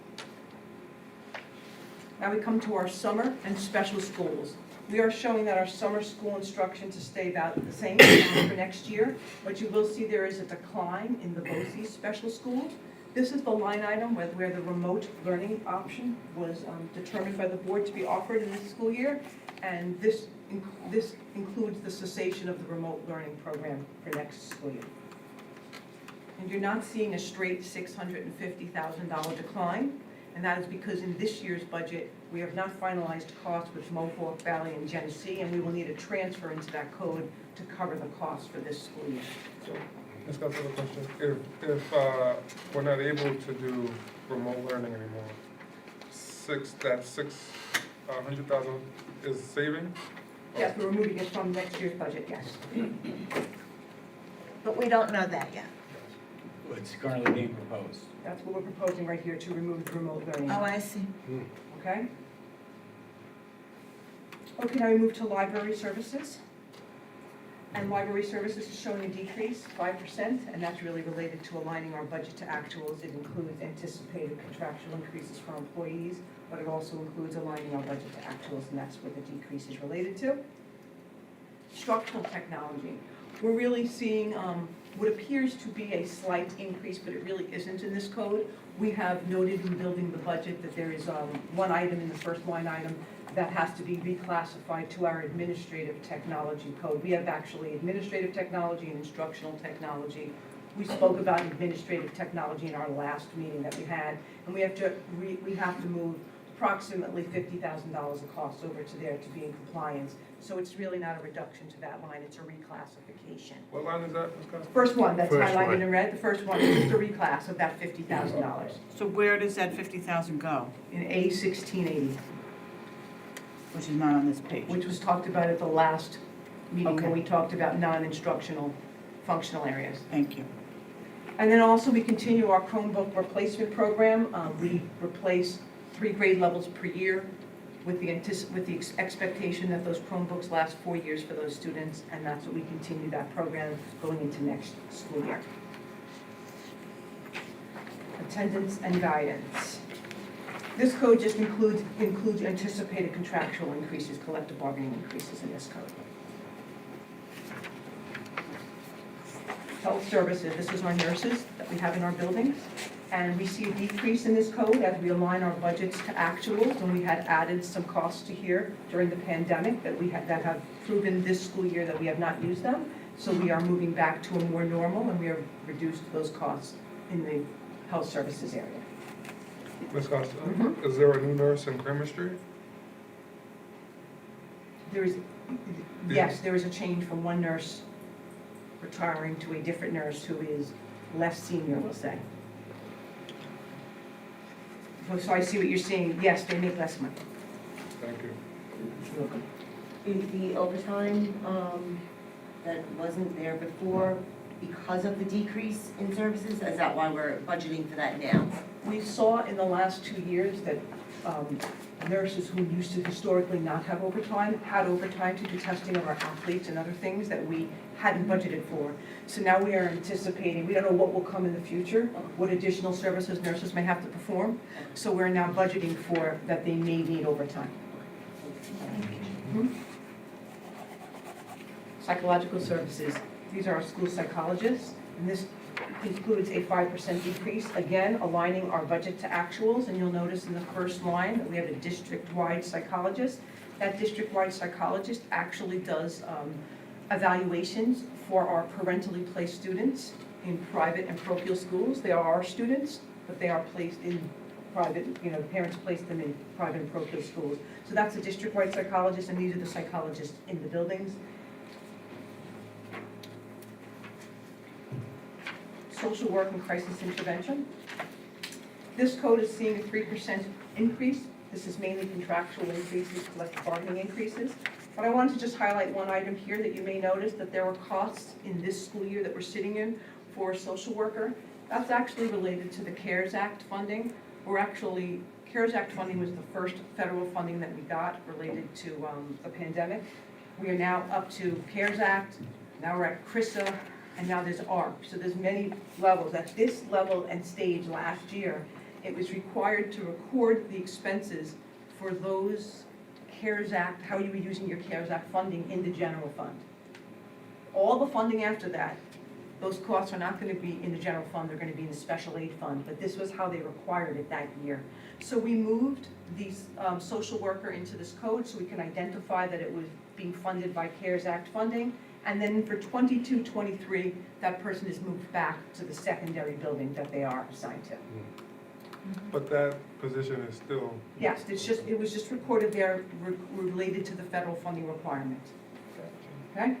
Now we come to our summer and special schools. We are showing that our summer school instruction to stay about the same for next year, but you will see there is a decline in the BOCES special schools. This is the line item where the remote learning option was determined by the board to be offered in this school year, and this includes the cessation of the remote learning program for next school year. And you're not seeing a straight $650,000 decline, and that is because in this year's budget, we have not finalized costs with Mohawk Valley and Genesee, and we will need a transfer into that code to cover the costs for this school year. So, Ms. Gus, I have a question. If we're not able to do remote learning anymore, that 600,000 is saving? yes, we're removing it from next year's budget, yes. But we don't know that yet. It's currently being proposed. That's what we're proposing right here, to remove the remote learning. Oh, I see. Okay? Okay, now we move to library services. And library services is showing a decrease, 5%, and that's really related to aligning our budget to actuals. It includes anticipated contractual increases for employees, but it also includes aligning our budget to actuals, and that's what the decrease is related to. Structural technology. We're really seeing what appears to be a slight increase, but it really isn't in this code. We have noted in building the budget that there is one item in the first line item that has to be reclassified to our administrative technology code. We have actually administrative technology and instructional technology. We spoke about administrative technology in our last meeting that we had, and we have to move approximately $50,000 of costs over to there to be in compliance. So it's really not a reduction to that line, it's a reclassification. What line is that, Ms. Costa? First one that's First highlighted one. in red, the first one is just a reclass of that $50,000 So where does that 50,000 go? in A1680, Which is not on this page. which was talked about at the last meeting when Okay. we talked about non-instructional functional areas. Thank you. And then also we continue our Chromebook replacement program. We replace 3 grade levels per year with the expectation that those Chromebooks last 4 years for those students, and that's what we continue that program going into next school year. Attendance and guidance. This code just includes anticipated contractual increases, collective bargaining increases in this code. Health services, this is our nurses that we have in our buildings. And we see a decrease in this code as we align our budgets to actuals, and we had added some costs to here during the pandemic that have proven this school year that we have not used them. So we are moving back to a more normal, and we have reduced those costs in the health services area. Ms. Costa, Mhm. is there a new nurse in Kramer Street? There is, yes, there is a change from one nurse retiring to a different nurse who is less senior, we'll say. So I see what you're saying, yes, they make less money. Thank you. Is the overtime that wasn't there before because of the decrease in services? Is that why we're budgeting for that now? We saw in the last 2 years that nurses who used to historically not have overtime had overtime to do testing of our athletes and other things that we hadn't budgeted for. So now we are anticipating, we don't know what will come in the future, what additional services nurses may have to perform. So we're now budgeting for that they may need overtime. Psychological services, these are our school psychologists, and this includes a 5% decrease, again, aligning our budget to actuals, and you'll notice in the first line that we have a district-wide psychologist. That district-wide psychologist actually does evaluations for our parentally placed students in private and parochial schools. They are our students, but they are placed in private, parents place them in private and parochial schools. So that's a district-wide psychologist, and these are the psychologists in the buildings. Social work and crisis intervention. This code is seeing a 3% increase. This is mainly contractual increases, collective bargaining increases. But I wanted to just highlight one item here that you may notice that there were costs in this school year that we're sitting in for a social worker. That's actually related to the CARES Act funding. CARES Act funding was the first federal funding that we got related to the pandemic. We are now up to CARES Act, now we're at CRISA, and now there's ARP. So there's many levels. At this level and stage last year, it was required to record the expenses for those CARES Act, how you were using your CARES Act funding in the general fund. All the funding after that, those costs are not going to be in the general fund, they're going to be in the special aid fund, but this was how they required it that year. So we moved the social worker into this code so we can identify that it was being funded by CARES Act funding. And then for 22-23, that person is moved back to the secondary building that they are assigned to. But that position is still, Yes, it was just recorded there related to the federal funding requirement. Okay?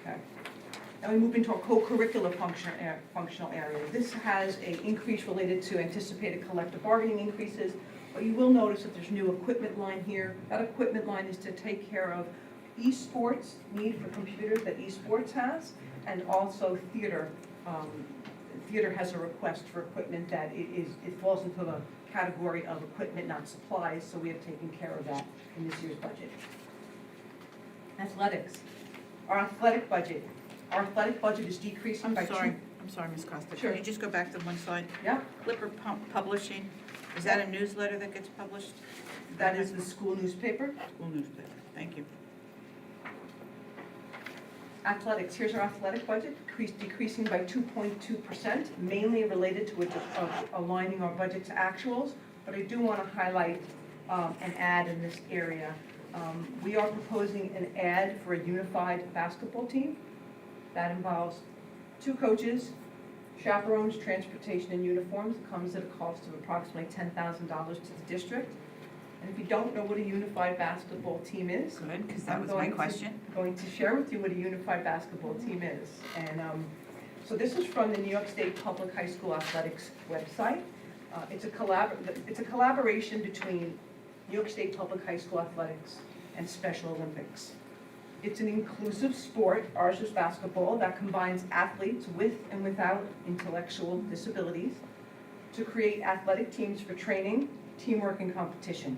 Okay. Now we move into our co-curricular functional area. This has an increase related to anticipated collective bargaining increases. But you will notice that there's new equipment line here. That equipment line is to take care of esports, need for computers that esports has, and also theater. Theater has a request for equipment that it falls into the category of equipment, not supplies, so we have taken care of that in this year's budget. Athletics. Our athletic budget is decreasing by I'm two. sorry, Ms. Costa. Sure. Can you just go back to one slide? Yeah, Clipper Publishing, is that a newsletter that gets published? that is the school newspaper. School newspaper, thank you. Athletics, here's our athletic budget, decreasing by 2.2%, mainly related to aligning our budget to actuals. But I do want to highlight an ad in this area. We are proposing an ad for a unified basketball team. That involves 2 coaches, chaperones, transportation, and uniforms. It comes at a cost of approximately $10,000 to the district. And if you don't know what a unified basketball team is, Good, because that I'm was my question. going to share with you what a unified basketball team is. And so this is from the New York State Public High School Athletics website. It's a collaboration between New York State Public High School Athletics and Special Olympics. It's an inclusive sport, ours is basketball, that combines athletes with and without intellectual disabilities to create athletic teams for training, teamwork, and competition.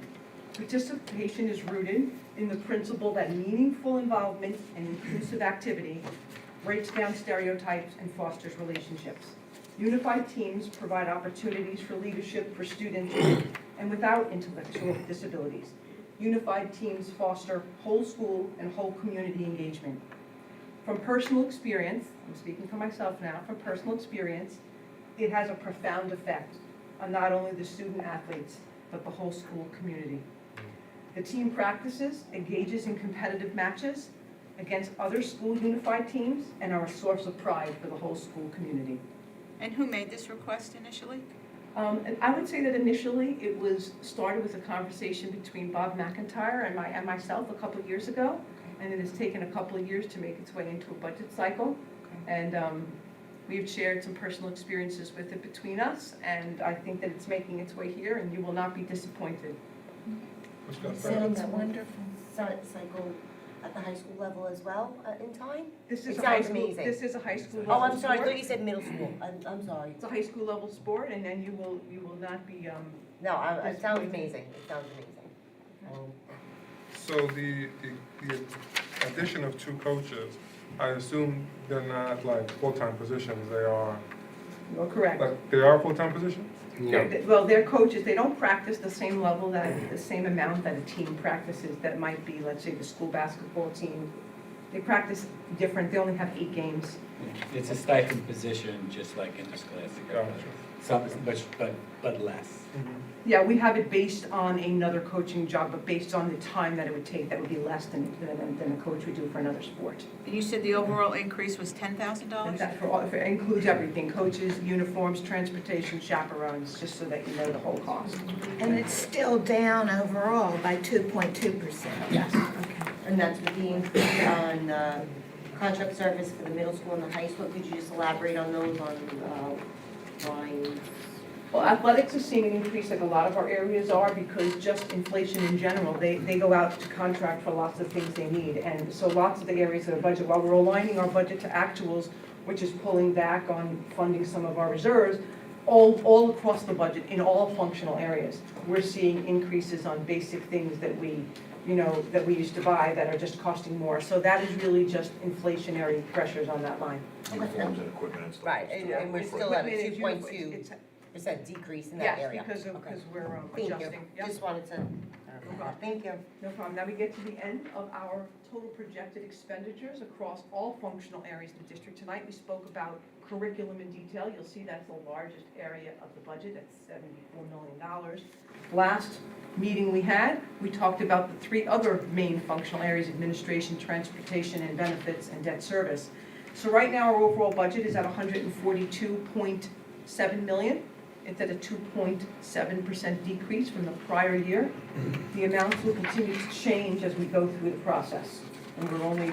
Participation is rooted in the principle that meaningful involvement and inclusive activity breaks down stereotypes and fosters relationships. Unified teams provide opportunities for leadership for students with and without intellectual disabilities. Unified teams foster whole school and whole community engagement. From personal experience, I'm speaking for myself now, from personal experience, it has a profound effect on not only the student athletes, but the whole school community. The team practices, engages in competitive matches against other school unified teams, and are a source of pride for the whole school community. And who made this request initially? And I would say that initially it was started with a conversation between Bob McIntyre and myself a couple of years ago, and it has taken a couple of years to make its way into a budget cycle. And we've shared some personal experiences with it between us, and I think that it's making its way here, and you will not be disappointed. Sounds wonderful. Cycle at the high school level as well, in time? This is It a high sounds school. amazing. This is a high school Oh, level I'm sorry, I sport. thought you said middle school, I'm sorry. It's a high school level sport, and then you will not be, No, it sounds amazing, it sounds amazing. So the addition of 2 coaches, I assume they're not like full-time positions, they are, you're correct. like, they are full-time positions? Well, they're coaches, they don't practice the same level, the same amount that a team practices, that might be, let's say, the school basketball team. They practice different, they only have 8 games. It's a stipend position, just like interscholastic. Gotcha. Some, but less. Yeah, we have it based on another coaching job, but based on the time that it would take, that would be less than a coach would do for another sport. And you said the overall increase was $10,000? And that it includes everything, coaches, uniforms, transportation, chaperones, just so that you know the whole cost. And it's still down overall by 2.2%. Yes. And that's with the increase on contract service for the middle school and the high school. Could you just elaborate on those, on lines? Well, athletics is seeing an increase like a lot of our areas are, because just inflation in general, they go out to contract for lots of things they need. And so lots of the areas of the budget, while we're aligning our budget to actuals, which is pulling back on funding some of our reserves, all across the budget, in all functional areas, we're seeing increases on basic things that we used to buy that are just costing more. So that is really just inflationary pressures on that line. Uniforms and equipment and stuff. Right, and we're still at a Equipment, 2.2% decrease in that Yes, area. because Okay. we're Thank you, adjusting. Yep. just wanted to, thank you. No problem. Now we get to the end of our total projected expenditures across all functional areas of the district. Tonight we spoke about curriculum in detail. You'll see that's the largest area of the budget at $74 million. Last meeting we had, we talked about the 3 other main functional areas: administration, transportation, and benefits, and debt service. So right now our overall budget is at $142.7 million. It's at a 2.7% decrease from the prior year. The amounts will continue to change as we go through the process. And we're only,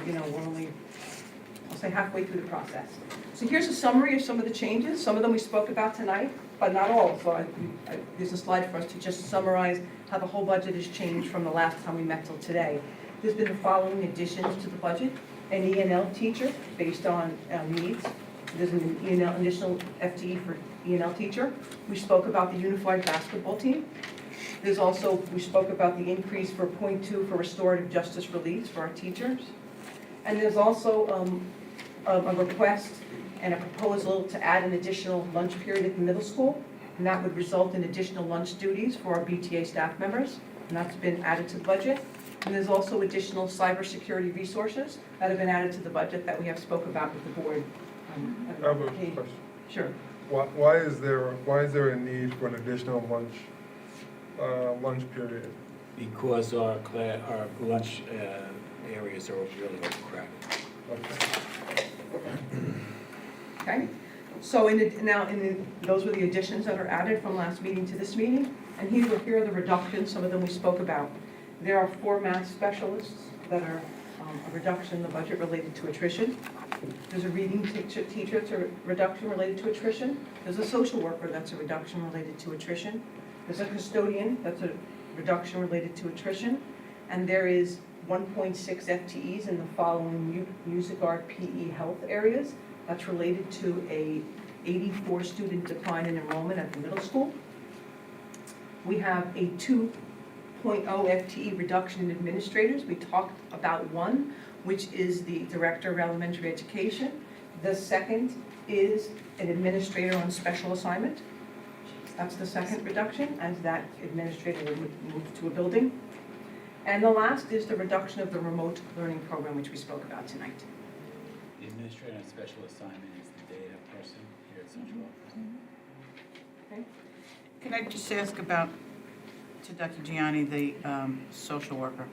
I'll say halfway through the process. So here's a summary of some of the changes. Some of them we spoke about tonight, but not all. So there's a slide for us to just summarize how the whole budget has changed from the last time we met till today. There's been the following additions to the budget: an E&L teacher based on needs. There's an E&L additional FTE for E&L teacher. We spoke about the unified basketball team. There's also, we spoke about the increase for .2 for restorative justice reliefs for our teachers. And there's also a request and a proposal to add an additional lunch period at the middle school. And that would result in additional lunch duties for our BTA staff members. And that's been added to the budget. And there's also additional cybersecurity resources that have been added to the budget that we have spoke about with the board. I have a question. Sure. Why is there a need for an additional lunch period? Because our lunch areas are really overcrowded. Okay, so those were the additions that are added from last meeting to this meeting, and here are the reductions, some of them we spoke about. There are 4 math specialists that are a reduction in the budget related to attrition. There's a reading teacher, it's a reduction related to attrition. There's a social worker, that's a reduction related to attrition. There's a custodian, that's a reduction related to attrition. And there is 1.6 FTEs in the following music, art, PE, health areas. That's related to a 84 student decline in enrollment at the middle school. We have a 2.0 FTE reduction in administrators. We talked about one, which is the director of elementary education. The second is an administrator on special assignment. That's the second reduction, as that administrator will move to a building. And the last is the reduction of the remote learning program, which we spoke about tonight. The administrator on special assignment is the data person here at Central Office. Okay. Can I just ask about, to Dr. Gianni, the social worker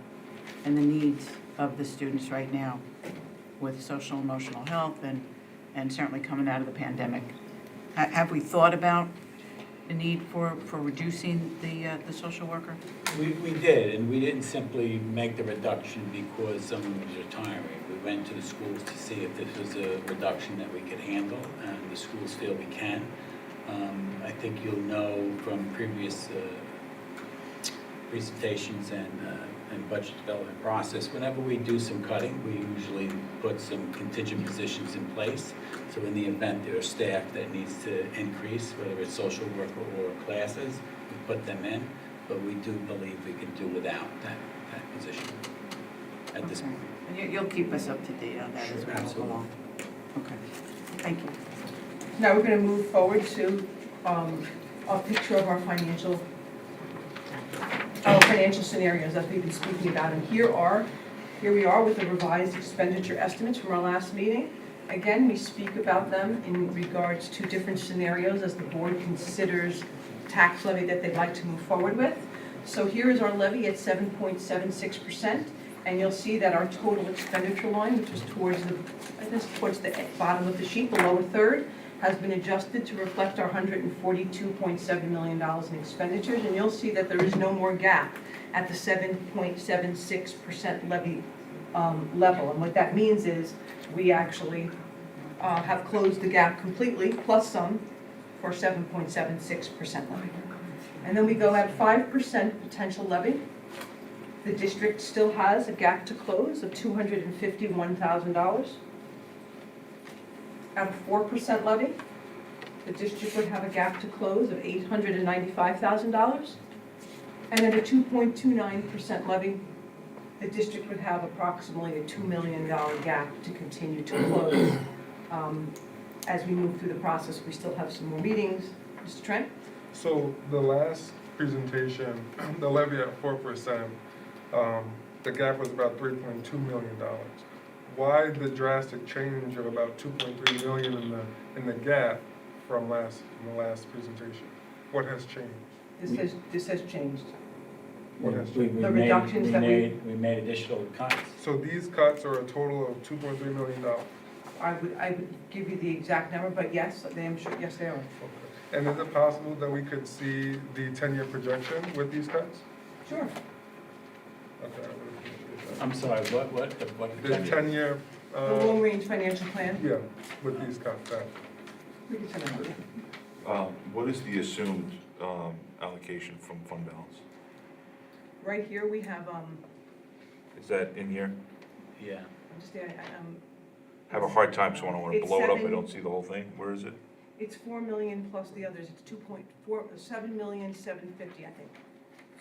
and the needs of the students right now with social emotional health and certainly coming out of the pandemic? Have we thought about the need for reducing the social worker? We did, and we didn't simply make the reduction because someone was retiring. We went to the schools to see if this was a reduction that we could handle, and the schools feel we can. I think you'll know from previous presentations and budget development process, whenever we do some cutting, we usually put some contingent positions in place. So in the event there are staff that needs to increase, whether it's social worker or classes, we put them in. But we do believe we can do without that position at this point. And you'll keep us up to date on that as we go along. Okay, thank you. Now we're going to move forward to a picture of our financial scenarios that we've been speaking about. And here we are with the revised expenditure estimates from our last meeting. Again, we speak about them in regards to different scenarios as the board considers tax levy that they'd like to move forward with. So here is our levy at 7.76%, and you'll see that our total expenditure line, which is towards the bottom of the sheet, the lower third, has been adjusted to reflect our $142.7 million in expenditures, and you'll see that there is no more gap at the 7.76% levy level. And what that means is we actually have closed the gap completely, plus some, for 7.76% levy. And then we go at 5% potential levy. The district still has a gap to close of $251,000. At a 4% levy, the district would have a gap to close of $895,000. And at a 2.29% levy, the district would have approximately a $2 million gap to continue to close. As we move through the process, we still have some more meetings. Mr. Trent? So the last presentation, the levy at 4%, the gap was about $3.2 million. Why the drastic change of about $2.3 million in the gap from the last presentation? What has changed? This has changed. What has We changed? The reductions that made additional cuts. So these cuts are a total of $2.3 million. I would give you the exact number, but yes, they are. Okay. And is it possible that we could see the 10-year projection with these cuts? Sure. Okay, I would appreciate that. I'm sorry, what? The 10-year, The long-range financial plan. yeah, with these cuts. We can send it out. What is the assumed allocation from fund balance? Right here, we have, Is that in here? Yeah. I have a hard time, so when I want to It's blow it up, I 7 don't see the whole thing. Where is it? it's 4 million plus the others, it's 7,750,000, I think.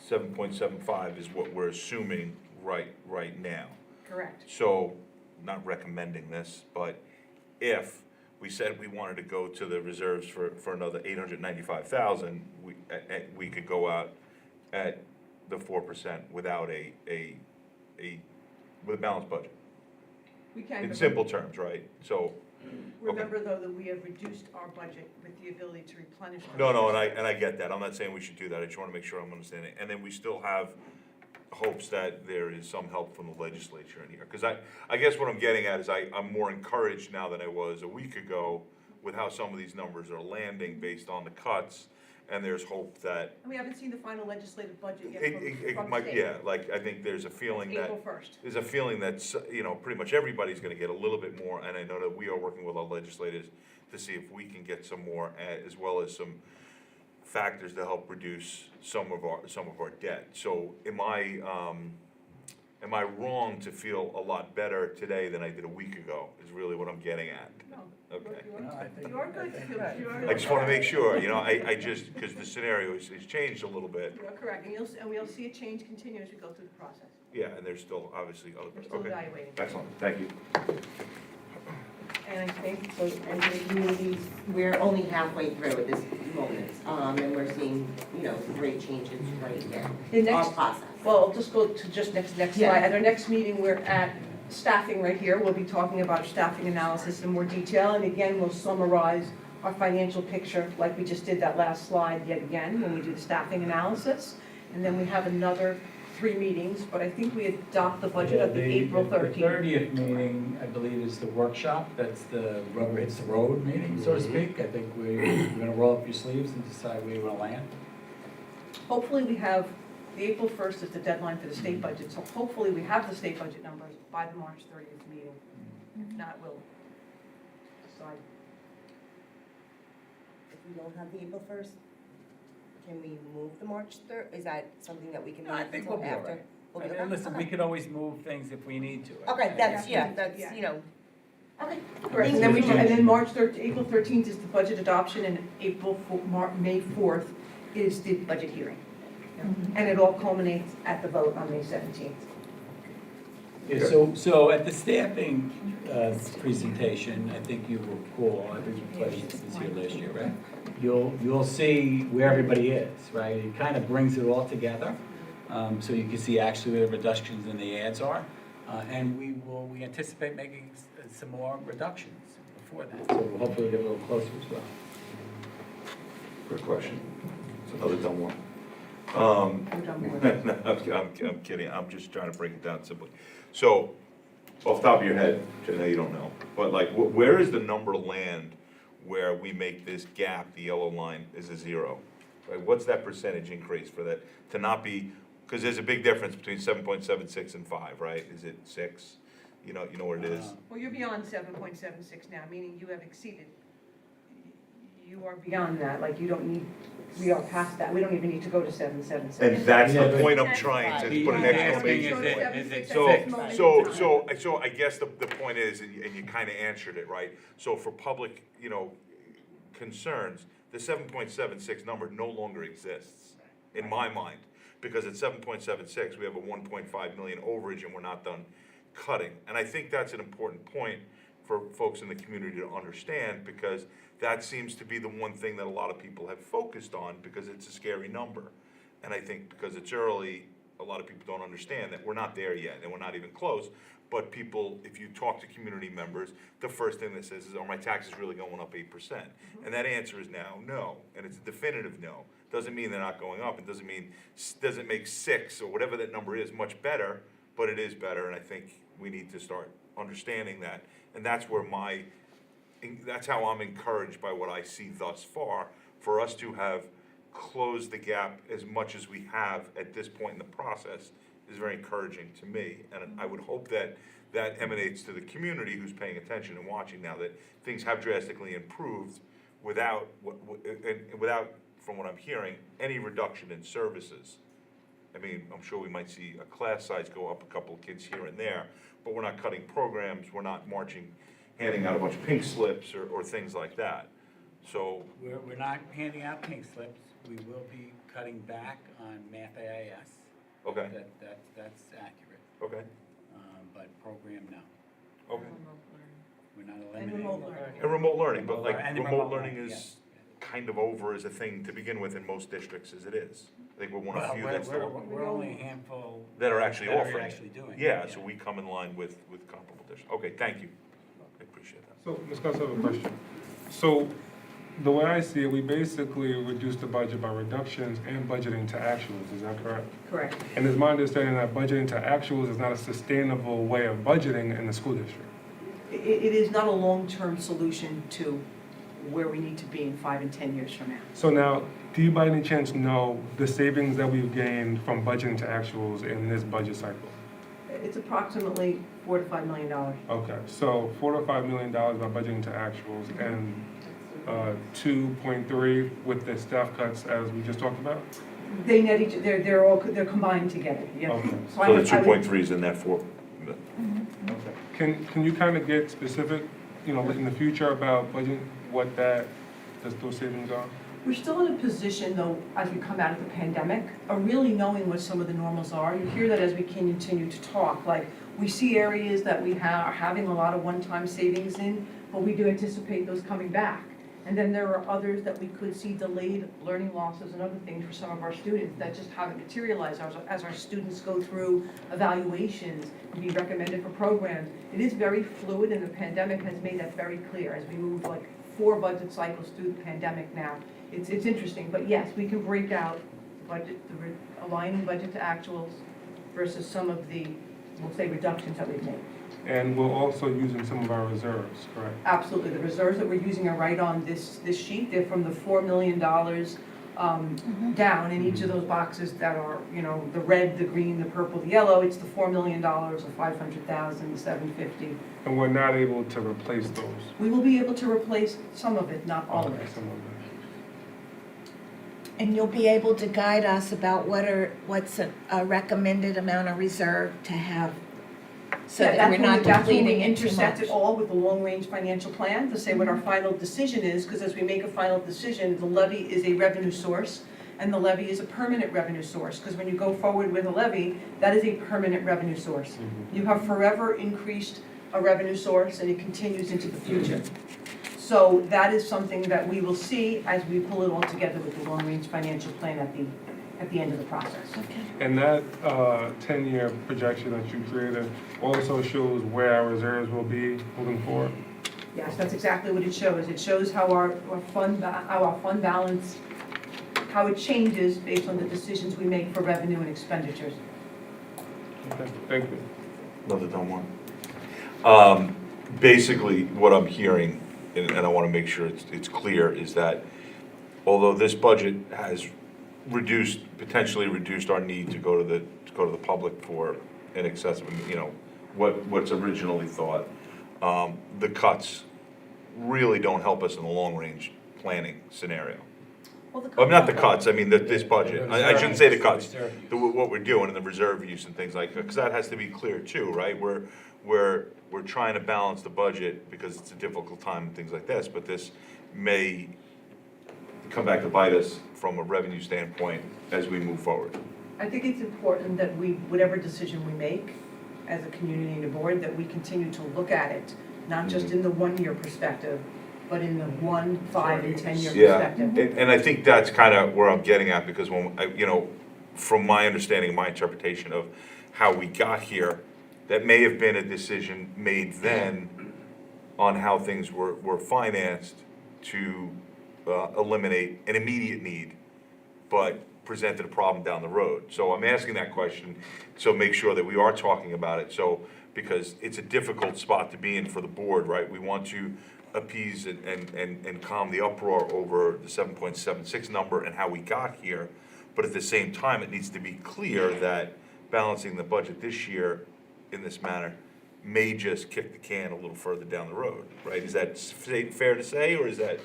7.75 is what we're assuming right now. Correct. So, not recommending this, but if we said we wanted to go to the reserves for another 895,000, we could go out at the 4% without with a balanced budget. We can, In but simple terms, right? So, remember though that we have reduced our budget with the ability to replenish. no, and I get that. I'm not saying we should do that. I just want to make sure I'm understanding. And then we still have hopes that there is some help from the legislature in here. Because I guess what I'm getting at is I'm more encouraged now than I was a week ago with how some of these numbers are landing based on the cuts. And there's hope that, And we haven't seen the final legislative budget yet it from the might, state. yeah, like, I think there's a feeling that. April 1st. There's a feeling that, pretty much everybody's gonna get a little bit more, and I know that we are working with our legislators to see if we can get some more, as well as some factors to help reduce some of our debt. So am I wrong to feel a lot better today than I did a week ago, is really what I'm getting at? No. Okay. No, I think- You are good. I just wanna make sure, I just, because the scenario has changed a little bit. You are correct, and we'll see a change continue as we go through the process. Yeah, and there's still obviously other, We're still okay. evaluating. Excellent, thank you. And I think, so, and the communities, we're only halfway through at this moment, and we're seeing, great changes right now. The next- Our process. Well, I'll just go to just next Yeah. slide. At our next meeting, we're at staffing right here. We'll be talking about staffing analysis in more detail. And again, we'll summarize our financial picture like we just did that last slide yet again when we do the staffing analysis. And then we have another 3 meetings, but I think we adopt the budget Yeah, at the April 13th. The 30th meeting, I believe, is the workshop. That's the rubber hits the road meeting, so to speak. I think we're gonna roll up your sleeves and decide where you wanna land. Hopefully, we have, the April 1st is the deadline for the state budget, so hopefully we have the state budget numbers by the March 30th meeting. If not, we'll decide. If we don't have the April 1st, can we move the March 3rd? Is that something that we can No, move I think until we'll be all after? right. We'll be And okay? listen, we could always move things if we need to. Okay, that's, Yeah. that's, okay. Correct, and then and then April 13th is the budget adoption, and May 4th is the budget hearing. And it all culminates at the vote on May 17th. Yeah, so at the staffing presentation, I think you will recall, I think the president was here last year, right? You'll see where everybody is, right? It kind of brings it all together, so you can see actually where the reductions in the ads are. And we anticipate making some more reductions before that, so hopefully they're a little closer as well. Quick question, it's another dumb one. We're done with it. No, I'm kidding, I'm just trying to break it down simply. So, off the top of your head, which I know you don't know, but like, where is the number land where we make this gap, the yellow line is a 0? Right, what's that percentage increase for that, to not be, because there's a big difference between 7.76 and 5, right? Is it 6? You know what it is? Well, you're beyond 7.76 now, meaning you have exceeded. You are beyond that, like you don't need, we are past that, we don't even need to go to 7.76. And that's Yeah, the but- point I'm trying to put an exclamation Is it So I guess the point is, and you kind of answered it, right? So for public, concerns, the 7.76 number no longer exists, in my mind. Because at 7.76, we have a 1.5 million overage and we're not done cutting. And I think that's an important point for folks in the community to understand, because that seems to be the one thing that a lot of people have focused on, because it's a scary number. And I think because it's early, a lot of people don't understand that we're not there yet, and we're not even close. But people, if you talk to community members, the first thing that says is, are my taxes really going up 8%? And that answer is now no, and it's a definitive no. Doesn't mean they're not going up, it doesn't make 6 or whatever that number is much better, but it is better, and I think we need to start understanding that. And that's where that's how I'm encouraged by what I see thus far, for us to have closed the gap as much as we have at this point in the process is very encouraging to me. And I would hope that that emanates to the community who's paying attention and watching now, that things have drastically improved without, from what I'm hearing, any reduction in services. I mean, I'm sure we might see a class size go up a couple of kids here and there, but we're not cutting programs, we're not handing out a bunch of pink slips or things like that. So, We're not handing out pink slips. We will be cutting back on math AIS. Okay, That's accurate, okay, but program, no. okay. We're not And eliminating. remote learning. And remote learning, but like, And remote learning yeah. is kind of over as a thing to begin with in most districts as it is. I think we're one of Well, few that's still, we're only a handful. that are actually that offering actually it. doing it. Yeah, so we come in line with comparable districts. Okay, thank you. I appreciate that. So, Ms. Gus, I have a question. So, the way I see it, we basically reduced the budget by reductions and budgeting to actuals, is that correct? Correct. And is my understanding that budgeting to actuals is not a sustainable way of budgeting in the school district? It is not a long-term solution to where we need to be in 5 and 10 years from now. So now, do you by any chance know the savings that we've gained from budgeting to actuals in this budget cycle? It's approximately $4 to $5 million. Okay, so $4 to $5 million by budgeting to actuals and 2.3 with the staff cuts as we just talked about? They net each, they're combined together, yeah. Okay. I So would- the 2.3 is in that four. Can you kind of get specific, you know, in the future about budgeting, what those savings are? We're still in a position, though, as we come out of the pandemic, of really knowing what some of the normals are. You hear that as we continue to talk, like, we see areas that we are having a lot of one-time savings in, but we do anticipate those coming back. And then there are others that we could see delayed learning losses and other things for some of our students that just haven't materialized as our students go through evaluations and be recommended for programs. It is very fluid, and the pandemic has made that very clear as we move like 4 budget cycles through the pandemic now. It's interesting, but yes, we can break out aligning budget to actuals versus some of the, we'll say, reductions that we've made. And we're also using some of our reserves, correct? Absolutely. The reserves that we're using are right on this sheet. They're from the $4 million down in each of those boxes that are, you know, the red, the green, the purple, the yellow. It's the $4 million, the $500,000, the $750,000. And we're not able to replace those. We will be able to replace some of it, not all of Okay, it. some of them. And you'll be able to guide us about what's a recommended amount of reserve to have, so Yeah, that we're not that's when we depleting it too intersect much. it all with the long-range financial plan to say what our final decision is, because as we make a final decision, the levy is a revenue source, and the levy is a permanent revenue source, because when you go forward with a levy, that is a permanent revenue source. You have forever increased a revenue source, and it continues into the future. So that is something that we will see as we pull it all together with the long-range financial plan at the end of the process. Okay. And that 10-year projection that you created also shows where our reserves will be moving forward? Yes, that's exactly what it shows. It shows how our fund balance, how it changes based on the decisions we make for revenue and expenditures. Okay, thank you. Another dumb one. Basically, what I'm hearing, and I want to make sure it's clear, is that although this budget has potentially reduced our need to go to the public for in excess of, you know, what's originally thought, the cuts really don't help us in the long-range planning scenario. Well, Not the cuts, I mean, this budget. I shouldn't say the cuts. Reserve use. What we're doing in the reserve use and things like that, because that has to be clear too, right? We're trying to balance the budget because it's a difficult time and things like this, but this may come back to bite us from a revenue standpoint as we move forward. I think it's important that whatever decision we make as a community and a board, that we continue to look at it, not just in the 1-year perspective, but in the 1, 5, and 10-year perspective. And I think that's kind of where I'm getting at, because when, from my understanding, my interpretation of how we got here, that may have been a decision made then on how things were financed to eliminate an immediate need, but presented a problem down the road. So I'm asking that question, so make sure that we are talking about it, because it's a difficult spot to be in for the board, right? We want to appease and calm the uproar over the 7.76 number and how we got here, but at the same time, it needs to be clear that balancing the budget this year in this manner may just kick the can a little further down the road, right? Is that fair to say, or is that?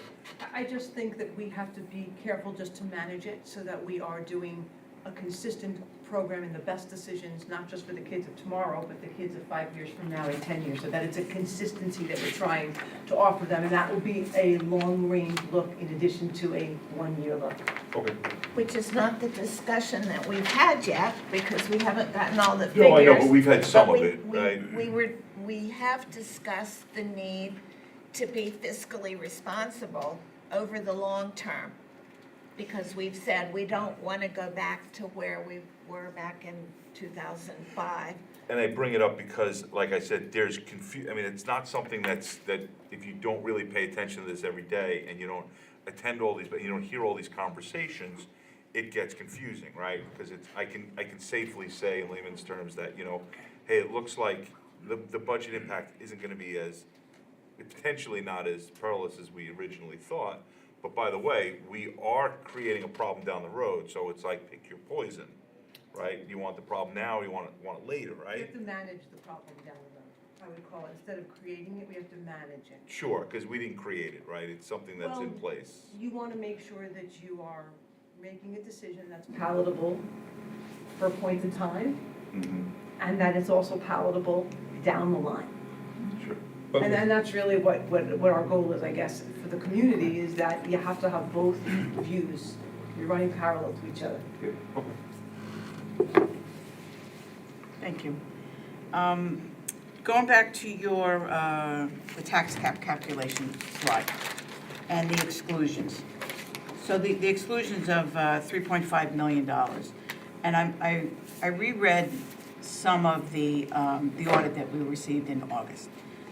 I just think that we have to be careful just to manage it so that we are doing a consistent program and the best decisions, not just for the kids of tomorrow, but the kids of 5 years from now and 10 years, so that it's a consistency that we're trying to offer them, and that will be a long-range look in addition to a one-year look. Okay. Which is not the discussion that we've had yet, because we haven't gotten all the figures. No, I know, but we've had some But of it, right? we have discussed the need to be fiscally responsible over the long term. Because we've said we don't want to go back to where we were back in 2005. And I bring it up because, like I said, there's I mean, it's not something that if you don't really pay attention to this every day and you don't attend all these, but you don't hear all these conversations, it gets confusing, right? Because I can safely say in layman's terms that, you know, hey, it looks like the budget impact isn't gonna be potentially not as perilous as we originally thought. But by the way, we are creating a problem down the road, so it's like pick your poison, right? You want the problem now, or you want it later, We right? have to manage the problem down the road, I would call it. Instead of creating it, we have to manage it. Sure, because we didn't create it, right? It's something that's in Well, place. You want to make sure that you are making a decision that's palatable for points in time, Mhm. and that it's also palatable down the line. Sure. But And then that's really what our goal is, I guess, for the community, is that you have to have both views. You're running parallel to each other. Good. Okay. Thank you. Going back to your, the tax cap calculation slide and the exclusions. So the exclusions of $3.5 million. And I reread some of the audit that we received in August,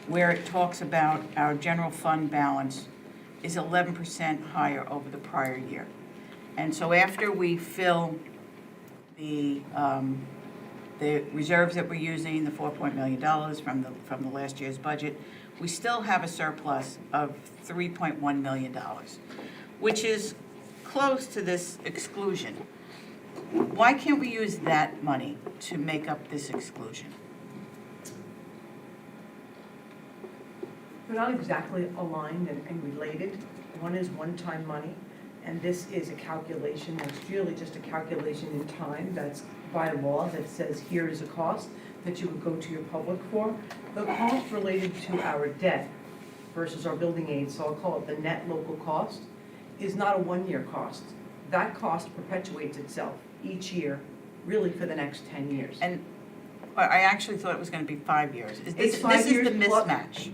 where it talks about our general fund balance is 11% higher over the prior year. And so after we fill the reserves that we're using, the $4 million from the last year's budget, we still have a surplus of $3.1 million, which is close to this exclusion. Why can't we use that money to make up this exclusion? They're not exactly aligned and related. One is one-time money, and this is a calculation that's really just a calculation in time that's by law that says here is a cost that you would go to your public for. The cost related to our debt versus our building aid, so I'll call it the net local cost, is not a one-year cost. That cost perpetuates itself each year, really for the next 10 years. And I actually thought it was going to be 5 years. It's 5 years This is the plus- mismatch.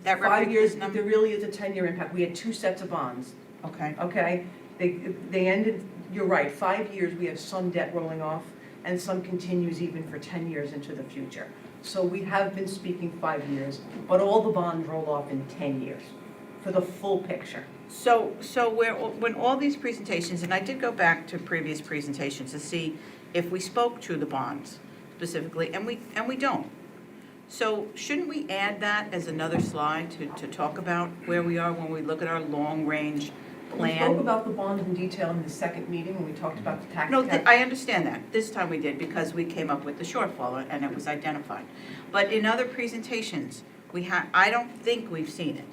That 5 years, this but number? there really is a 10-year impact. We had two sets of bonds. Okay. Okay, they ended, you're right, 5 years, we have some debt rolling off, and some continues even for 10 years into the future. So we have been speaking 5 years, but all the bonds roll off in 10 years for the full picture. So when all these presentations, and I did go back to previous presentations to see if we spoke to the bonds specifically, and we don't. So shouldn't we add that as another slide to talk about where we are when we look at our long-range We spoke plan? about the bonds in detail in the second meeting when we talked about the tax No, cap. I understand that. This time we did because we came up with the shortfall and it was identified. But in other presentations, I don't think we've seen it.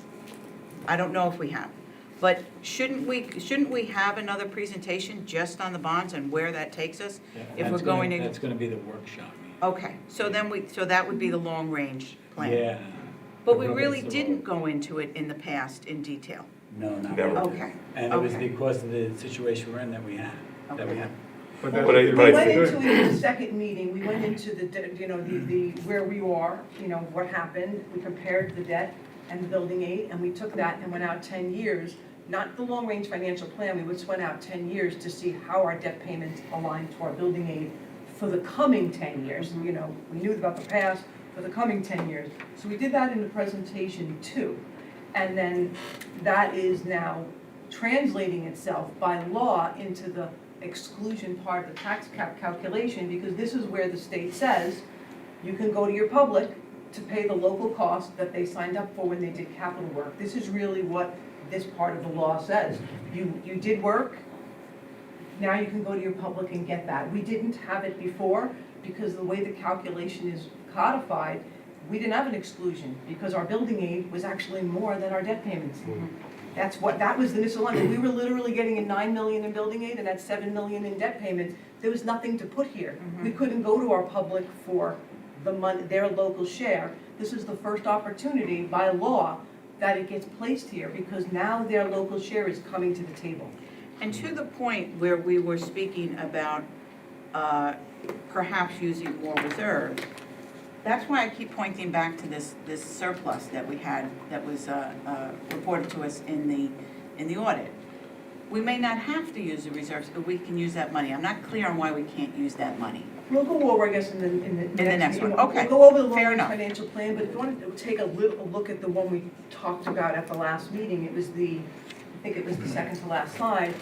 I don't know if we have. But shouldn't we have another presentation just on the bonds and where that takes us? If we're going to. That's gonna be the workshop meeting. Okay, so that would be the long-range plan. Yeah. But we The really rubber's didn't go into it in the past in detail. No, not Never. really. Okay, And it was okay. because of the situation we're in that we had. Okay. But But We I went think- into it in the second meeting, we went into the where we are, what happened. We compared the debt and the building aid, and we took that and went out 10 years, not the long-range financial plan, we just went out 10 years to see how our debt payments align to our building aid for the coming 10 years. We knew about the past, for the coming 10 years. So we did that in the presentation too. And then that is now translating itself by law into the exclusion part of the tax cap calculation, because this is where the state says you can go to your public to pay the local cost that they signed up for when they did capital work. This is really what this part of the law says. You did work, now you can go to your public and get that. We didn't have it before because the way the calculation is codified, we didn't have an exclusion because our building aid was actually more than our debt payments. That was the misalignment. We were literally getting in 9 million in building aid and that's 7 million in debt payments. There was nothing to put here. We couldn't go to our public for the money, their local share. This is the first opportunity by law that it gets placed here because now their local share is coming to the table. And to the point where we were speaking about perhaps using more reserve, that's why I keep pointing back to this surplus that we had that was reported to us in the audit. We may not have to use the reserves, but we can use that money. I'm not clear on why we can't use that money. We'll go over, I guess, in the next one. meeting. Okay. We'll go over the Fair long-range enough. financial plan, but if you want to take a look at the one we talked about at the last meeting, it was I think it was the second to last slide.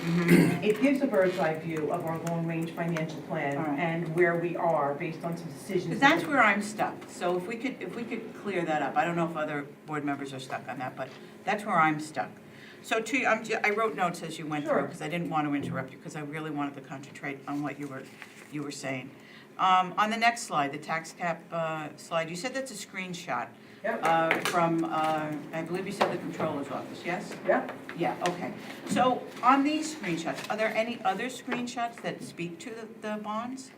It gives a bird's eye view of our long-range financial plan All right. and where we are based on some decisions. Because that's where I'm stuck. So if we could clear that up, I don't know if other board members are stuck on that, but that's where I'm stuck. So I wrote notes as you went through, Sure. because I didn't want to interrupt you, because I really wanted to concentrate on what you were saying. On the next slide, the tax cap slide, you said that's a screenshot Yep. from, I believe you said the controller's office, yes? Yep. Yeah, okay. So on these screenshots, are there any other screenshots that speak to the bonds?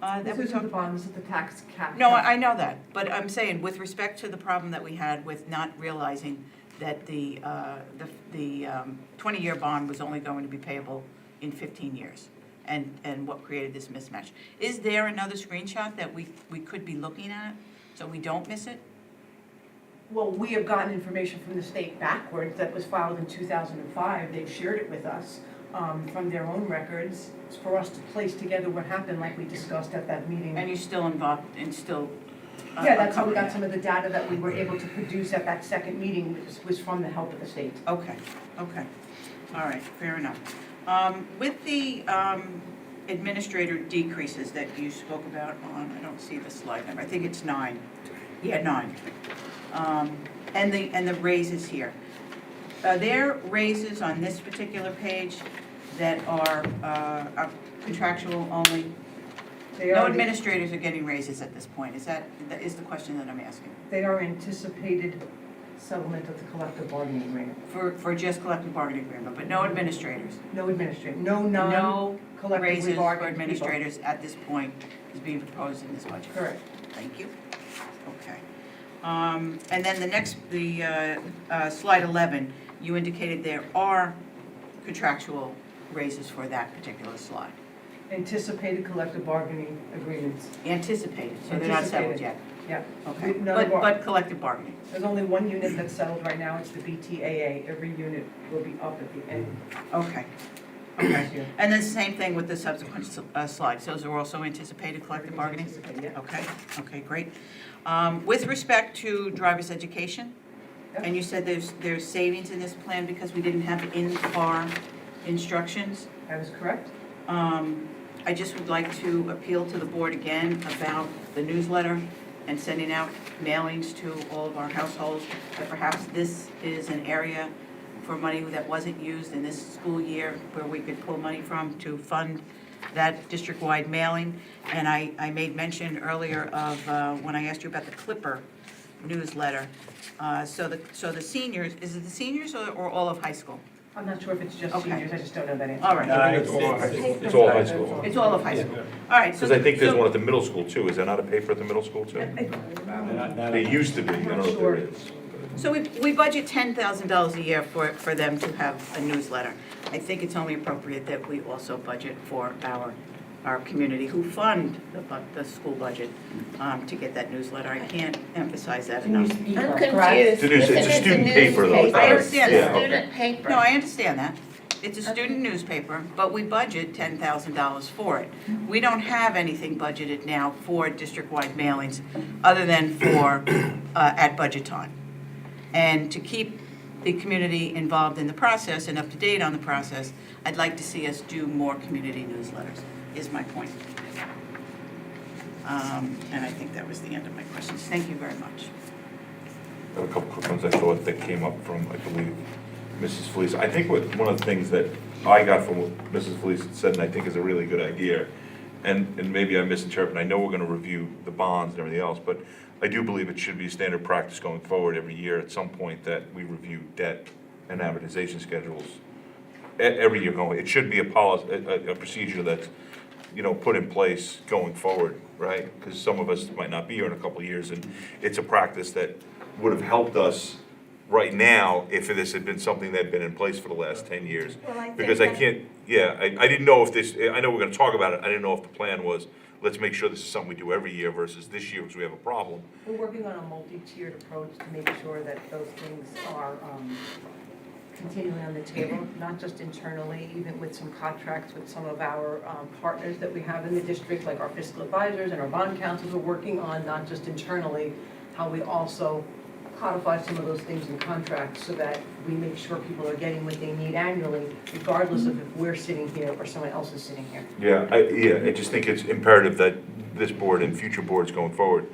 That This we isn't talked the about? bond, this is the tax cap. No, I know that, but I'm saying with respect to the problem that we had with not realizing that the 20-year bond was only going to be payable in 15 years, and what created this mismatch. Is there another screenshot that we could be looking at, so we don't miss it? Well, we have gotten information from the state backwards that was filed in 2005. They've shared it with us from their own records. It's for us to place together what happened like we discussed at that meeting. And you're still involved, and still Yeah, that's how we got uncovering some of the data that we were able to produce at that second meeting, which was from the help of the state. that? Okay, all right, fair enough. With the administrator decreases that you spoke about on, I don't see the slide number, I think it's 9. Yeah, 9. And the raises here. Are there raises on this particular page that are contractual only? They No are, administrators are getting raises at this point, that is the question that I'm asking? they are anticipated settlement of the collective bargaining agreement. For just collective bargaining agreement, but no administrators? No administrator, no No non-collectively raises for bargained people. administrators at this point is being proposed in this budget? Correct. Thank you. Okay. And then slide 11, you indicated there are contractual raises for that particular slide. Anticipated collective bargaining agreements. Anticipated, so they're not settled yet? Yeah. Okay, None of our- but collective bargaining? There's only one unit that's settled right now, it's the BTAA. Every unit will be up at the end Okay. of this year. And then same thing with the subsequent slides, those are also anticipated collective bargaining? Anticipated, yeah. Okay, great. With respect to driver's education, Yep. and you said there's savings in this plan because we didn't have in-car instructions. That is correct. I just would like to appeal to the board again about the newsletter and sending out mailings to all of our households, that perhaps this is an area for money that wasn't used in this school year where we could pull money from to fund that district-wide mailing. And I made mention earlier of when I asked you about the Clipper newsletter. So the seniors, is it the seniors or all of high school? I'm not sure if it's just Okay. seniors, I just don't know that answer. All right, I think it's all high school. It's all high school. it's all of high school. All right, so. Because I think there's so- one at the middle school too. Is there not a paper at the middle school too? There used to be, I don't know if there is. So we budget $10,000 a year for them to have a newsletter. I think it's only appropriate that we also budget for our community who fund the school budget to get that newsletter. I can't emphasize that enough. I'm It's confused. a student paper though. It's I not a- understand yeah, that. okay. Student paper. No, I understand that. It's a student newspaper, but we budget $10,000 for it. We don't have anything budgeted now for district-wide mailings other than for at budget time. And to keep the community involved in the process and up to date on the process, I'd like to see us do more community newsletters, is my point. And I think that was the end of my questions. Thank you very much. I have a couple quick ones I thought that came up from, I believe, Mrs. Felice. I think one of the things that I got from what Mrs. Felice said, and I think is a really good idea, and maybe I misinterpreted, I know we're gonna review the bonds and everything else, but I do believe it should be standard practice going forward every year at some point that we review debt and amortization schedules every year going. It should be a policy, a procedure that's, put in place going forward, right? Because some of us might not be here in a couple of years, and it's a practice that would have helped us right now if this had been something that had been in place for the last 10 years. Well, I think Because I that- can't, I didn't know if this, I know we're gonna talk about it, I didn't know if the plan was, let's make sure this is something we do every year versus this year because we have a problem. We're working on a multi-tiered approach to make sure that those things are continually on the table, not just internally, even with some contracts with some of our partners that we have in the district, like our fiscal advisors and our bond counsels are working on, not just internally, how we also codify some of those things in contracts so that we make sure people are getting what they need annually, regardless of if we're sitting here or someone else is sitting here. I just think it's imperative that this board and future boards going forward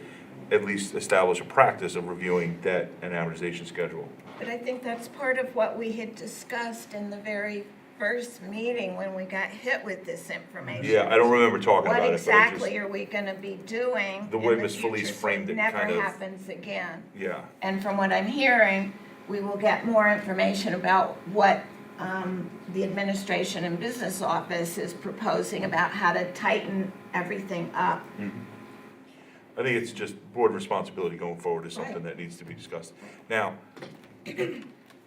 at least establish a practice of reviewing debt and amortization schedule. But I think that's part of what we had discussed in the very first meeting when we got hit with this information. Yeah, I don't remember talking about it, What but it just, exactly are we gonna be doing The way in the Ms. Felice future so framed it kind of- never happens again? yeah. And from what I'm hearing, we will get more information about what the administration and business office is proposing about how to tighten everything up. I think it's just board responsibility going forward is something Right. that needs to be discussed. Now,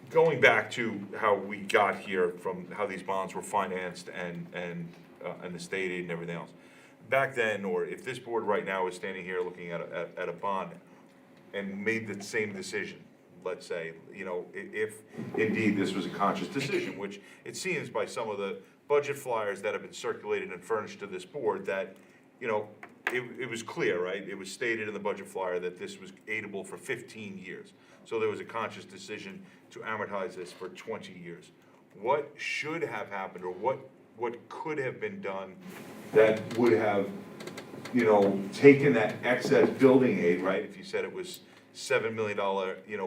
going back to how we got here from how these bonds were financed and the state aid and everything else. Back then, or if this board right now is standing here looking at a bond and made the same decision, let's say, if indeed this was a conscious decision, which it seems by some of the budget flyers that have been circulated and furnished to this board that, it was clear, right? It was stated in the budget flyer that this was aidable for 15 years. So there was a conscious decision to amortize this for 20 years. What should have happened, or what could have been done that would have, taken that excess building aid, right? If you said it was $7 million,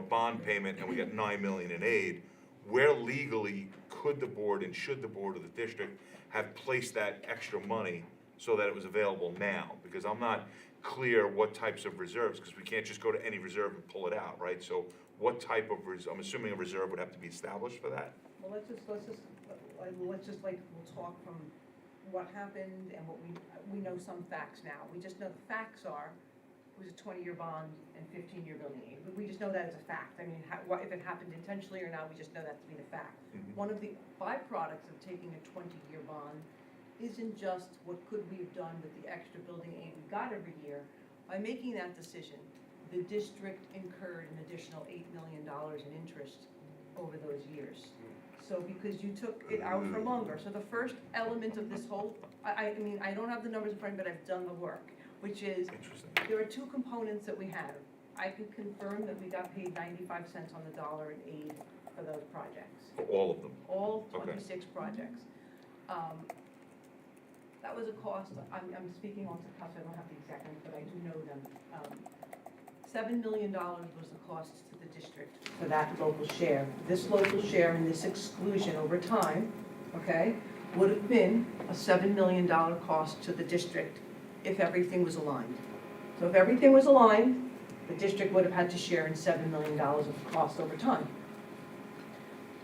bond payment and we got $9 million in aid, where legally could the board and should the board of the district have placed that extra money so that it was available now? Because I'm not clear what types of reserves, because we can't just go to any reserve and pull it out, right? So what type of, I'm assuming a reserve would have to be established for that? Well, let's just we'll talk from what happened and what we know some facts now. We just know the facts are, it was a 20-year bond and 15-year building aid. We just know that as a fact. I mean, if it happened intentionally or not, we just know that to be the fact. Mhm. One of the byproducts of taking a 20-year bond isn't just what could we have done with the extra building aid we got every year. By making that decision, the district incurred an additional $8 million in interest over those years. So because you took it out for longer. So the first element of this whole, I mean, I don't have the numbers in front of me, but I've done the work, which is, Interesting. there are two components that we have. I can confirm that we got paid 95 cents on the dollar in aid for those projects, For all of them? all Okay. 26 projects. That was a cost, I'm speaking off the cuff, I don't have the exact numbers, but I do know them. $7 million was the cost to the district for that local share. This local share and this exclusion over time, okay, would have been a $7 million cost to the district if everything was aligned. So if everything was aligned, the district would have had to share in $7 million of cost over time.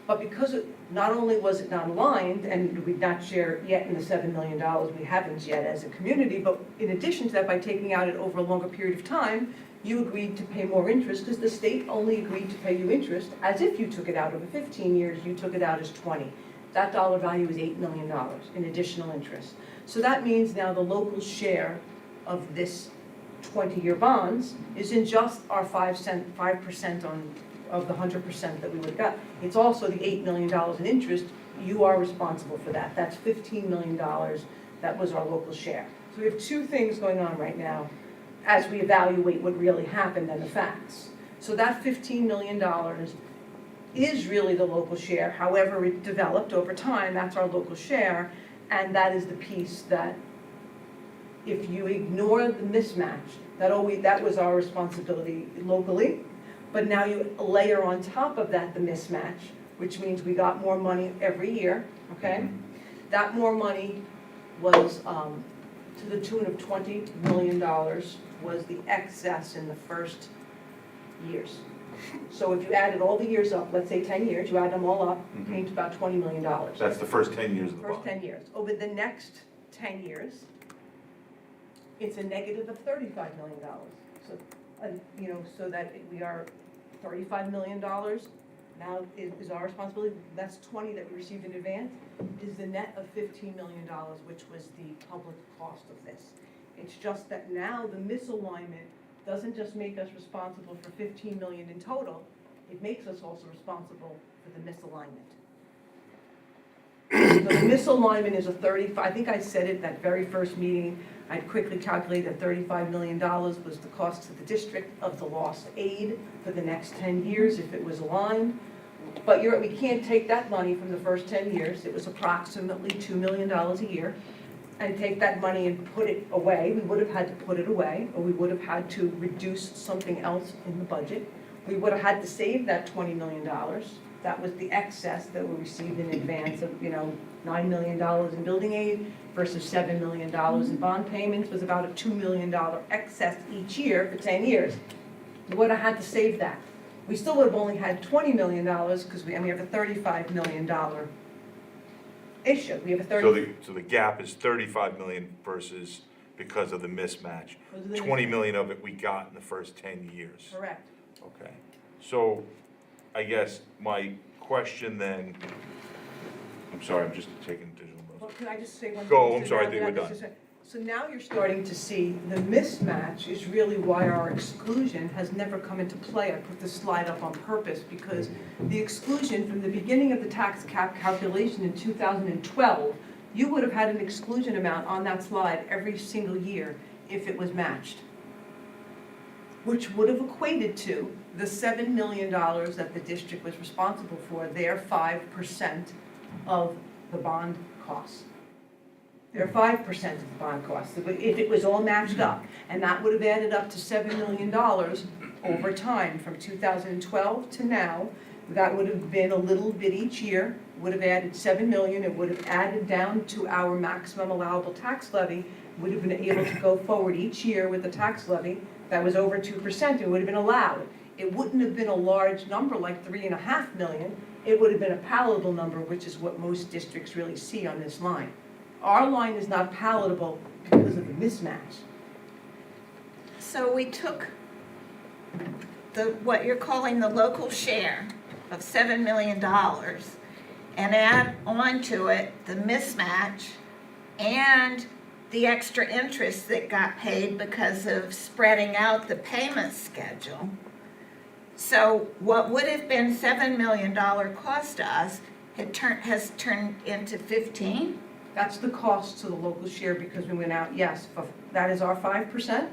But because not only was it not aligned, and we'd not share yet in the $7 million, we haven't yet as a community, but in addition to that, by taking out it over a longer period of time, you agreed to pay more interest, because the state only agreed to pay you interest as if you took it out over 15 years, you took it out as 20. That dollar value is $8 million in additional interest. So that means now the local share of this 20-year bonds is in just our 5% of the 100% that we would have got. It's also the $8 million in interest. You are responsible for that. That's $15 million. That was our local share. So we have two things going on right now as we evaluate what really happened and the facts. So that $15 million is really the local share. However it developed over time, that's our local share. And that is the piece that if you ignore the mismatch, that was our responsibility locally. But now you layer on top of that the mismatch, which means we got more money every year, okay? That more money was to the tune of $20 million was the excess in the first years. So if you added all the years up, let's say 10 years, you add them all up, it came to about $20 million. That's the first 10 years of the First bond. 10 years. Over the next 10 years, it's a negative of $35 million. So, so that we are $35 million now is our responsibility. That's 20 that we received in advance, is the net of $15 million, which was the public cost of this. It's just that now the misalignment doesn't just make us responsible for $15 million in total, it makes us also responsible for the misalignment. So the misalignment is I think I said it that very first meeting, I'd quickly calculated that $35 million was the cost to the district of the lost aid for the next 10 years if it was aligned. But we can't take that money from the first 10 years, it was approximately $2 million a year, and take that money and put it away. We would have had to put it away, or we would have had to reduce something else in the budget. We would have had to save that $20 million. That was the excess that we received in advance of, $9 million in building aid versus $7 million in bond payments, was about a $2 million excess each year for 10 years. We would have had to save that. We still would have only had $20 million because we have a $35 million issue. We have a So the gap is 35 million versus, because of the mismatch, Because of the 20 million of it we got in the first 10 years. Correct. Okay, so I guess my question then, I'm sorry, I'm just taking digital Well, notes. can I just say one thing? Go, I'm So sorry, I now think we're that done. So now you're starting to see the mismatch is really why our exclusion has never come into play. I put this slide up on purpose because the exclusion from the beginning of the tax cap calculation in 2012, you would have had an exclusion amount on that slide every single year if it was matched, which would have equated to the $7 million that the district was responsible for, their 5% of the bond costs. They're 5% of the bond costs, if it was all matched up. And that would have added up to $7 million over time, from 2012 to now. That would have been a little bit each year, would have added $7 million, it would have added down to our maximum allowable tax levy, would have been able to go forward each year with the tax levy that was over 2%, it would have been allowed. It wouldn't have been a large number like $3.5 million, it would have been a palatable number, which is what most districts really see on this line. Our line is not palatable because of the mismatch. So we took what you're calling the local share of $7 million and add on to it the mismatch and the extra interest that got paid because of spreading out the payment schedule. So what would have been $7 million cost to us has turned into 15? That's the cost to the local share because we went out, yes, that is our 5%,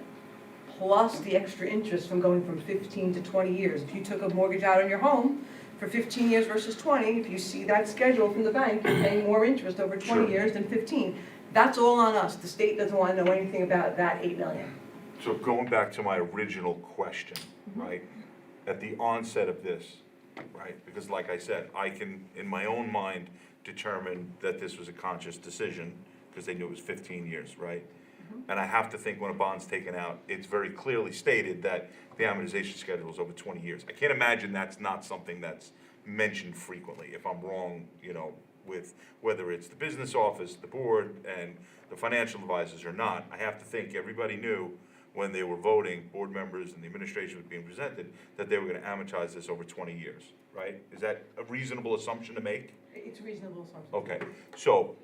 plus the extra interest from going from 15 to 20 years. If you took a mortgage out on your home for 15 years versus 20, if you see that schedule from the bank, you're paying more interest over 20 Sure. years than 15. That's all on us. The state doesn't want to know anything about that $8 million. So going back to my original question, right? At the onset of this, right? Because like I said, I can, in my own mind, determine that this was a conscious decision because they knew it was 15 years, right? And I have to think when a bond's taken out, it's very clearly stated that the amortization schedule is over 20 years. I can't imagine that's not something that's mentioned frequently. If I'm wrong, with whether it's the business office, the board, and the financial advisors or not, I have to think everybody knew when they were voting, board members and the administration was being presented, that they were gonna amortize this over 20 years, right? Is that a reasonable assumption to make? It's a reasonable assumption. Okay, so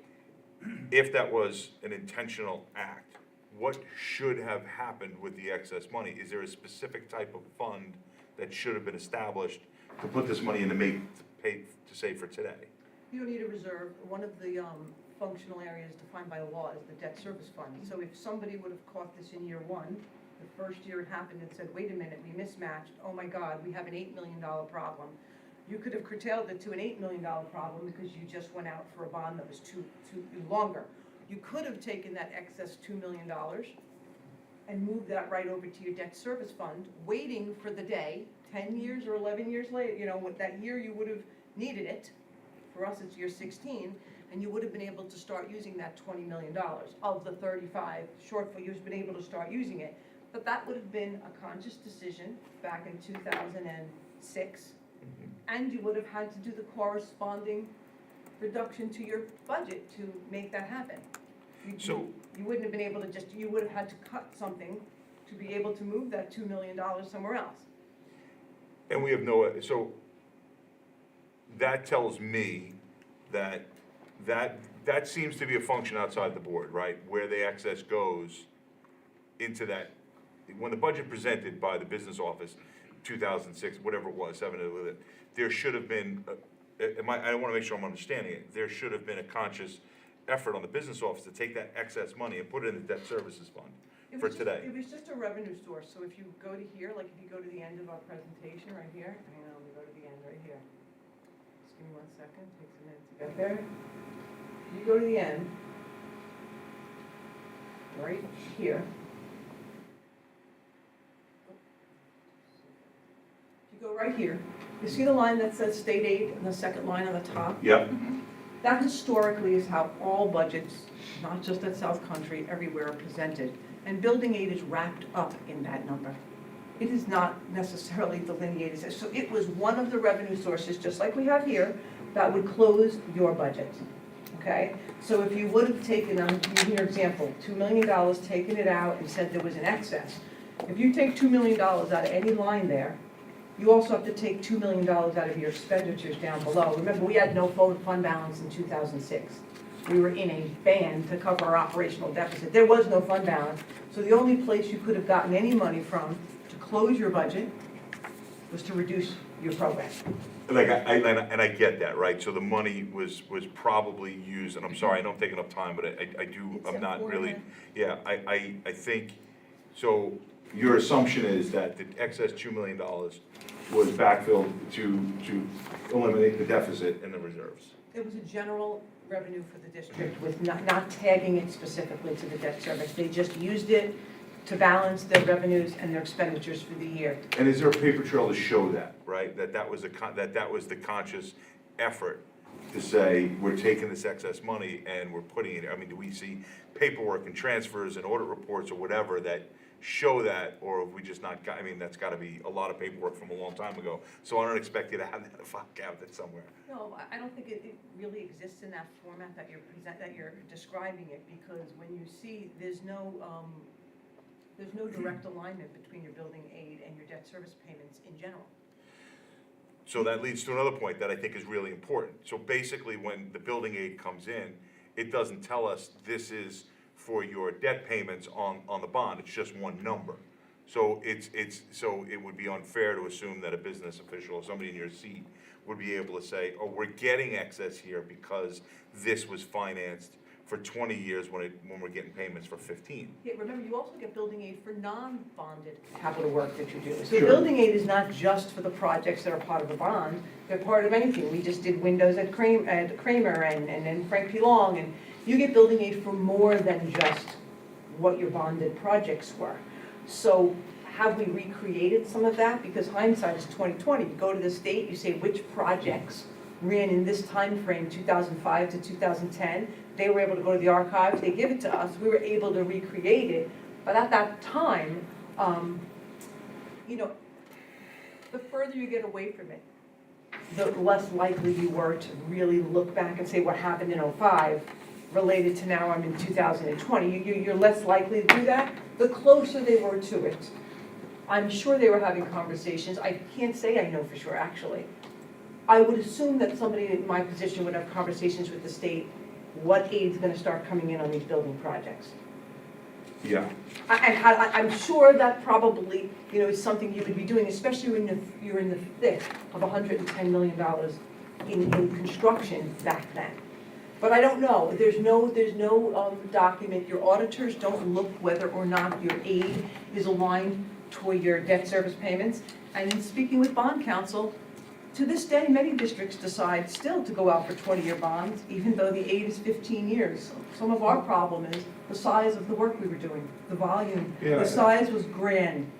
if that was an intentional act, what should have happened with the excess money? Is there a specific type of fund that should have been established to put this money in to save for today? You don't need a reserve. One of the functional areas defined by law is the debt service fund. So if somebody would have caught this in year one, the first year it happened and said, wait a minute, we mismatched, oh my God, we have an $8 million problem. You could have curtailed it to an $8 million problem because you just went out for a bond that was too longer. You could have taken that excess $2 million and moved that right over to your debt service fund, waiting for the day, 10 years or 11 years later, that year you would have needed it. For us, it's year 16, and you would have been able to start using that $20 million of the 35 shortfall. You've been able to start using it. that that would have been a conscious decision back in 2006, and you would have had to do the corresponding reduction to your budget to make that happen. So- You wouldn't have been able to just, you would have had to cut something to be able to move that $2 million somewhere else. And we have no, so that tells me that that seems to be a function outside the board, right? Where the excess goes into that, when the budget presented by the business office, 2006, whatever it was, there should have been, I want to make sure I'm understanding it, there should have been a conscious effort on the business office to take that excess money and put it in the debt services fund for today. It was just a revenue source, so if you go to here, like if you go to the end of our presentation right here, hang on, let me go to the end right here. Just give me 1 second, takes a minute to get there. If you go to the end, right here. If you go right here, you see the line that says state aid and the second line on the top? Yep. That historically is how all budgets, not just at South Country, everywhere are presented. And building aid is wrapped up in that number. It is not necessarily delineated. So it was one of the revenue sources, just like we have here, that would close your budget. Okay? So if you would have taken, I'm using your example, $2 million, taken it out and said there was an excess. If you take $2 million out of any line there, you also have to take $2 million out of your expenditures down below. Remember, we had no fund balance in 2006. We were in a band to cover our operational deficit. There was no fund balance. So the only place you could have gotten any money from to close your budget was to reduce your program. Like, I get that, right? So the money was probably used, and I'm sorry, I don't take enough time, but I'm not really, yeah, I think, so your assumption is that the excess $2 million was backfilled to eliminate the deficit in the reserves. It was a general revenue for the district with not tagging it specifically to the debt service. They just used it to balance their revenues and their expenditures for the year. And is there a paper trail to show that, right? That was the conscious effort to say, we're taking this excess money and we're putting it, I mean, do we see paperwork and transfers and audit reports or whatever that show that, or have we just not got, I mean, that's gotta be a lot of paperwork from a long time ago. So I don't expect you to have that in a file cabinet somewhere. No, I don't think it really exists in that format that you're describing it, because when you see, there's no direct alignment between your building aid and your debt service payments in general. So that leads to another point that I think is really important. So basically, when the building aid comes in, it doesn't tell us this is for your debt payments on the bond, it's just one number. So so it would be unfair to assume that a business official or somebody in your seat would be able to say, oh, we're getting excess here because this was financed for 20 years when we're getting payments for 15. Yeah, remember, you also get building aid for non-bonded capital work that you do. So Sure. building aid is not just for the projects that are part of the bond, they're part of anything. We just did windows at Kramer and Frank P. Long, and you get building aid for more than just what your bonded projects were. So have we recreated some of that? Because hindsight is 20/20. You go to the state, you say which projects ran in this time frame, 2005 to 2010. They were able to go to the archives, they give it to us, we were able to recreate it. But at that time, the further you get away from it, the less likely you were to really look back and say what happened in '05 related to now I'm in 2020. You're less likely to do that. The closer they were to it, I'm sure they were having conversations. I can't say I know for sure, actually. I would assume that somebody in my position would have conversations with the state, what aid's gonna start coming in on these building projects. Yeah. I'm sure that probably, is something you would be doing, especially when you're in the thick of $110 million in construction back then. But I don't know, there's no document, your auditors don't look whether or not your aid is aligned toward your debt service payments. And in speaking with bond counsel, to this day, many districts decide still to go out for 20-year bonds, even though the aid is 15 years. Some of our problem is the size of the work we were doing, the volume. Yeah. The size was grand.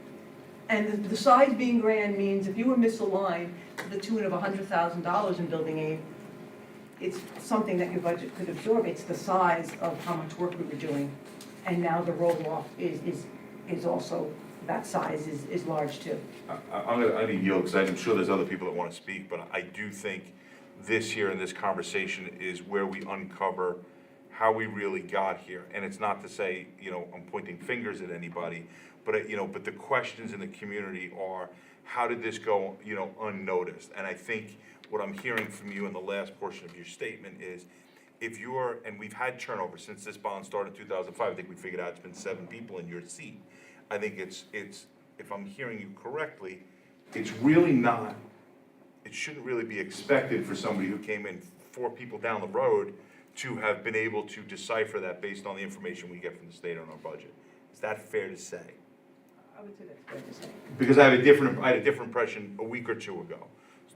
And the size being grand means if you were misaligned to the tune of $100,000 in building aid, it's something that your budget could absorb. It's the size of how much work we were doing. And now the roll-off is is also, that size is large too. I'm gonna yield, because I'm sure there's other people that want to speak, but I do think this here in this conversation is where we uncover how we really got here. And it's not to say, I'm pointing fingers at anybody, but, but the questions in the community are, how did this go, unnoticed? And I think what I'm hearing from you in the last portion of your statement is, and we've had turnover since this bond started in 2005, I think we figured out it's been 7 people in your seat. I think it's, if I'm hearing you correctly, it's really not, it shouldn't really be expected for somebody who came in 4 people down the road to have been able to decipher that based on the information we get from the state on our budget. Is that fair to say? I would say that's fair to say. Because I had a different impression a week or 2 ago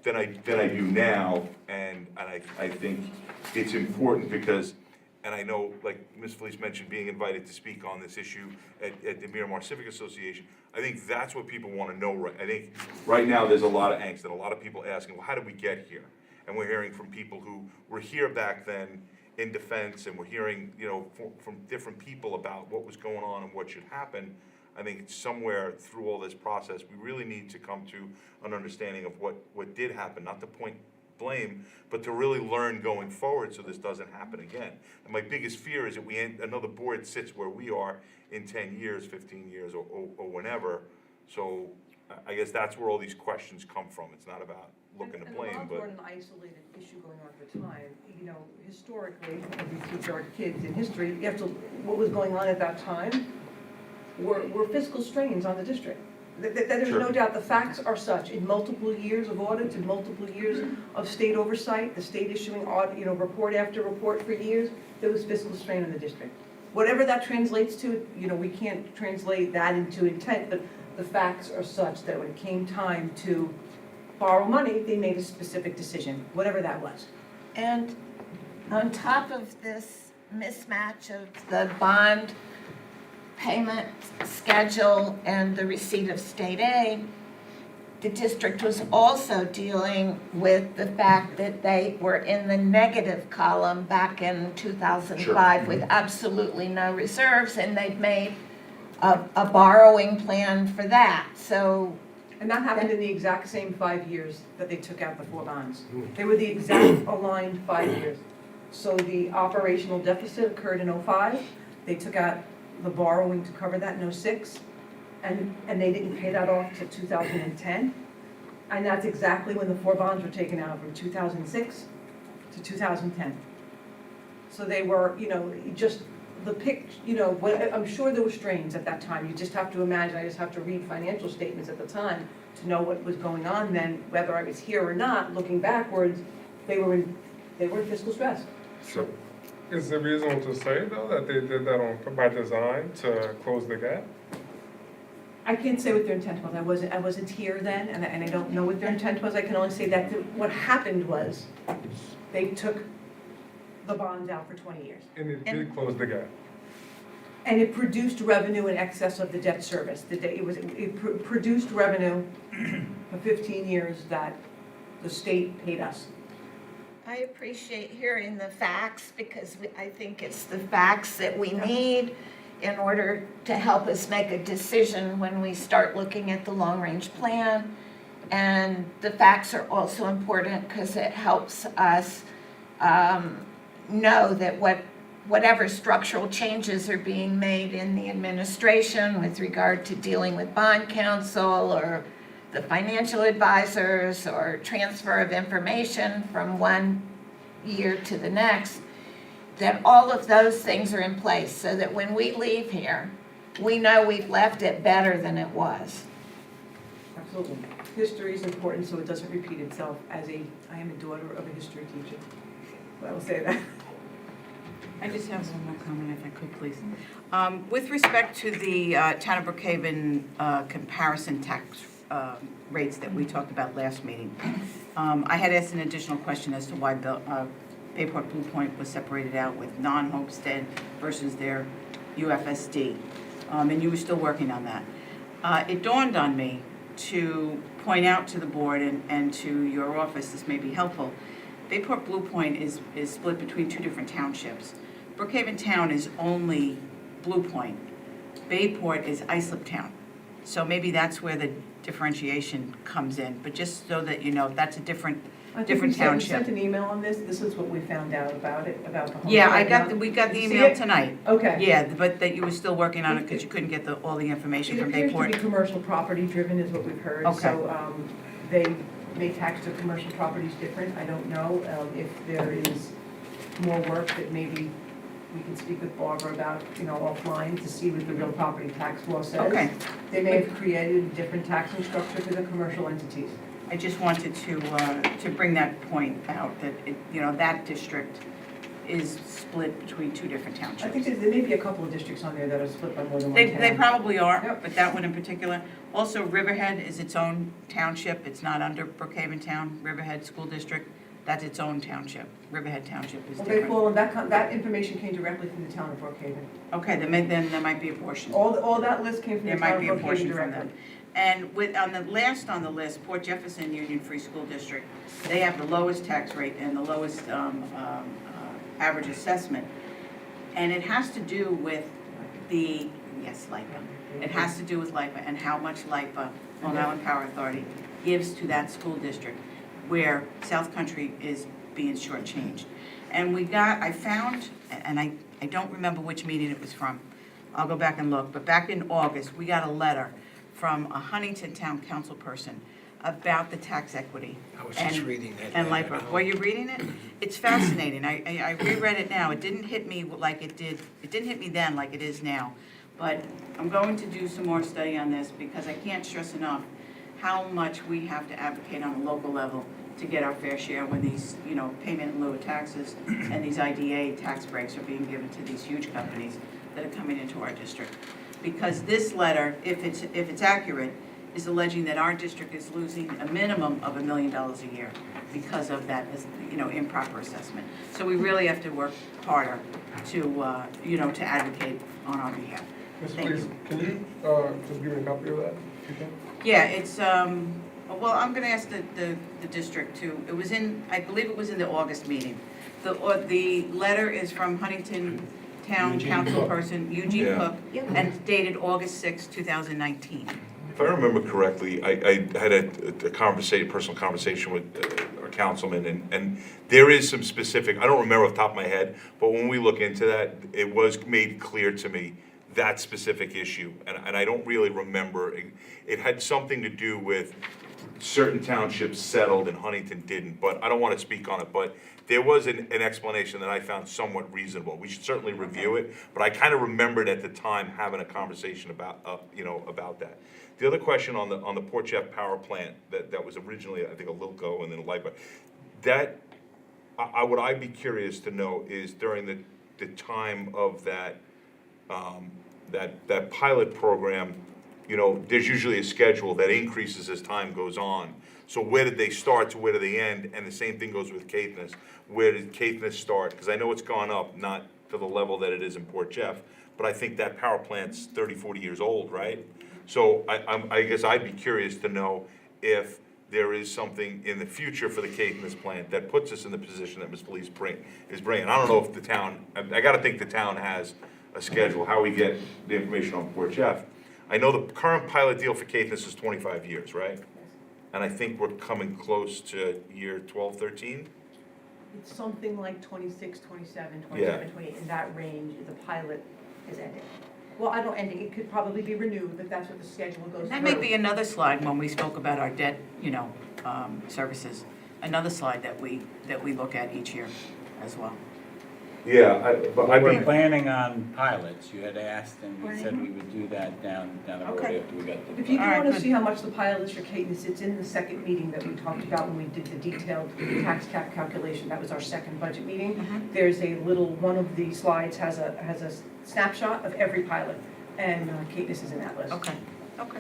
than I do now, and I think it's important because, and I know, like Ms. Felice mentioned, being invited to speak on this issue at the Miramar Civic Association, I think that's what people want to know. I think right now there's a lot of angst and a lot of people asking, well, how did we get here? And we're hearing from people who were here back then in defense, and we're hearing, from different people about what was going on and what should happen. I think somewhere through all this process, we really need to come to an understanding of what did happen, not to point blame, but to really learn going forward so this doesn't happen again. And my biggest fear is that another board sits where we are in 10 years, 15 years, or whenever. So I guess that's where all these questions come from. It's not about looking to blame, And the bonds but. weren't an isolated issue going on for time. Historically, if we teach our kids in history, what was going on at that time were fiscal strains on the district. There's no doubt, the facts are such, in multiple years of audits, in multiple years of state oversight, the state issuing report after report for years, there was fiscal strain on the district. Whatever that translates to, we can't translate that into intent, but the facts are such that when it came time to borrow money, they made a specific decision, whatever that was. And on top of this mismatch of the bond payment schedule and the receipt of state aid, the district was also dealing with the fact that they were in the negative column back in 2005 with absolutely no reserves, and they'd made a borrowing plan for that. So. And that happened in the exact same 5 years that they took out the 4 bonds. They were the exact aligned 5 years. So the operational deficit occurred in '05. They took out the borrowing to cover that in '06. And they didn't pay that off till 2010. And that's exactly when the 4 bonds were taken out, from 2006 to 2010. So they were, just the I'm sure there were strains at that time. You just have to imagine, I just have to read financial statements at the time to know what was going on then, whether I was here or not. Looking backwards, they were in fiscal stress. So, is it reasonable to say, though, that they did that by design to close the gap? I can't say what their intent was. I wasn't here then, and I don't know what their intent was. I can only say that what happened was they took the bonds out for 20 years. And it did close the gap. And it produced revenue in excess of the debt service. It produced revenue for 15 years that the state paid us. I appreciate hearing the facts because I think it's the facts that we need in order to help us make a decision when we start looking at the long-range plan. And the facts are also important because it helps us know that whatever structural changes are being made in the administration with regard to dealing with bond counsel or the financial advisors or transfer of information from one year to the next, that all of those things are in place so that when we leave here, we know we've left it better than it was. Absolutely. History is important so it doesn't repeat itself. I am a daughter of a history teacher. I will say that. I just have one more comment, if I could, please. With respect to the Town of Brookhaven comparison tax rates that we talked about last meeting, I had asked an additional question as to why Bayport Blue Point was separated out with non-homestead versus their UFSD, and you were still working on that. It dawned on me to point out to the board and to your office, this may be helpful. Bayport Blue Point is split between 2 different townships. Brookhaven Town is only Blue Point. Bayport is Islip Town. So maybe that's where the differentiation comes in, but just so that you know, that's a different township. We sent an email on this, this is what we found out about it, about the home. Yeah, we got the You see email it? tonight. Okay. Yeah, but that you were still working on it because you couldn't get all the information It from appears to be Bayport. commercial property driven is what we've heard. Okay. So they may tax their commercial properties different. I don't know if there is more work that maybe we can speak with Barbara about, offline to see what the real property tax law says. Okay. They may have created a different taxing structure for the commercial entities. I just wanted to bring that point out, that, that district is split between two different I think townships. there may be a couple of districts on there that are split by more than one town. They probably are, Yep. but that one in particular. Also, Riverhead is its own township. It's not under Brookhaven Town. Riverhead School District, that's its own township. Riverhead Township is Okay, different. well, that information came directly from the town of Brookhaven. Okay, then there might be a portion. All that list came from the There might town be of a Brookhaven portion from directly. them. And on the list, Port Jefferson Union Free School District, they have the lowest tax rate and the lowest average assessment. And it has to do with LIPA. It has to do with LIPA and how much LIPA, Long Island Power Authority, gives to that school district where South Country is being shortchanged. And I found, and I don't remember which meeting it was from, I'll go back and look, but back in August, we got a letter from a Huntington Town council person about the tax equity. I was just reading that. And LIPA. Were you reading it? It's fascinating. I reread it now. It didn't hit me like it did, it didn't hit me then like it is now. But I'm going to do some more study on this because I can't stress enough how much we have to advocate on a local level to get our fair share when these, payment in lieu of taxes and these IDA tax breaks are being given to these huge companies that are coming into our district. Because this letter, if it's accurate, is alleging that our district is losing a minimum of $1 million a year because of that, improper assessment. So we really have to work harder to, to advocate on our behalf. Ms. Thank Please, you. can you just give me a copy of that, if you can? Yeah, it's, well, I'm gonna ask the district to, I believe it was in the August meeting. The letter is from Huntington Town Eugene Councilperson Eugene Yeah. Cook, and it's dated August 6, 2019. If I remember correctly, I had a personal conversation with our councilman, and there is some specific, I don't remember off the top of my head, but when we look into that, it was made clear to me that specific issue, and I don't really remember. It had something to do with certain townships settled and Huntington didn't, but I don't want to speak on it, but there was an explanation that I found somewhat reasonable. We should certainly review it, but I kind of remembered at the time having a conversation about, about that. The other question on the Port Jeff power plant that was originally, I think, a Lilco and then a LIPA, that, what I'd be curious to know is during the time of that pilot program, there's usually a schedule that increases as time goes on. So where did they start to where do they end? And the same thing goes with Caithness. Where did Caithness start? Because I know it's gone up, not to the level that it is in Port Jeff, but I think that power plant's 30, 40 years old, right? So I guess I'd be curious to know if there is something in the future for the Caithness plant that puts us in the position that Ms. Felice is bringing. I don't know if the town, I gotta think the town has a schedule, how we get the information on Port Jeff. I know the current pilot deal for Caithness is 25 years, right? And I think we're coming close to year 12, 13? It's something like 26, 27, Yeah. 27, 28, in that range, the pilot is ending. Well, I don't ending, it could probably be renewed, but that's what the schedule goes through. That may be another slide when we spoke about our debt, services. Another slide that we look at each year as well. Yeah, but I'd We're be, planning on pilots, you had asked, and we said we would do that down the road Okay. after we got the. If you All right, want to good. see how much the pilot is for Caithness, it's in the second meeting that we talked about when we did the detailed tax cap calculation. That was our second budget meeting. Mhm. There's a little, one of the slides has a snapshot of every pilot, and Caithness is in that list. Okay.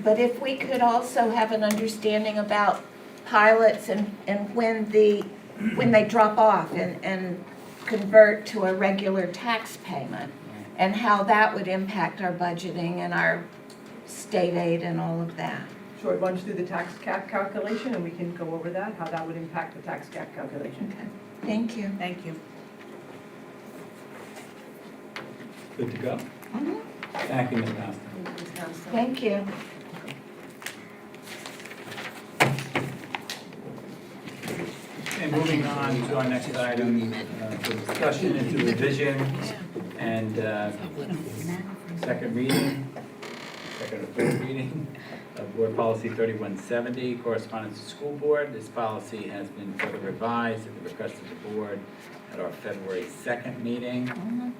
But if we could also have an understanding about pilots and when they drop off and convert to a regular tax payment, and how that would impact our budgeting and our state aid and all of that. Sure, it runs through the tax cap calculation, and we can go over that, how that would impact the tax cap calculation. Okay, thank you. Thank you. Good to go? Mhm. Thank you, Ms. Constant. Thank you. And moving on to our next item, for discussion into revision and second reading, second or third reading of Board Policy 3170, correspondence to school board. This policy has been further revised at the request of the board at our February 2nd meeting.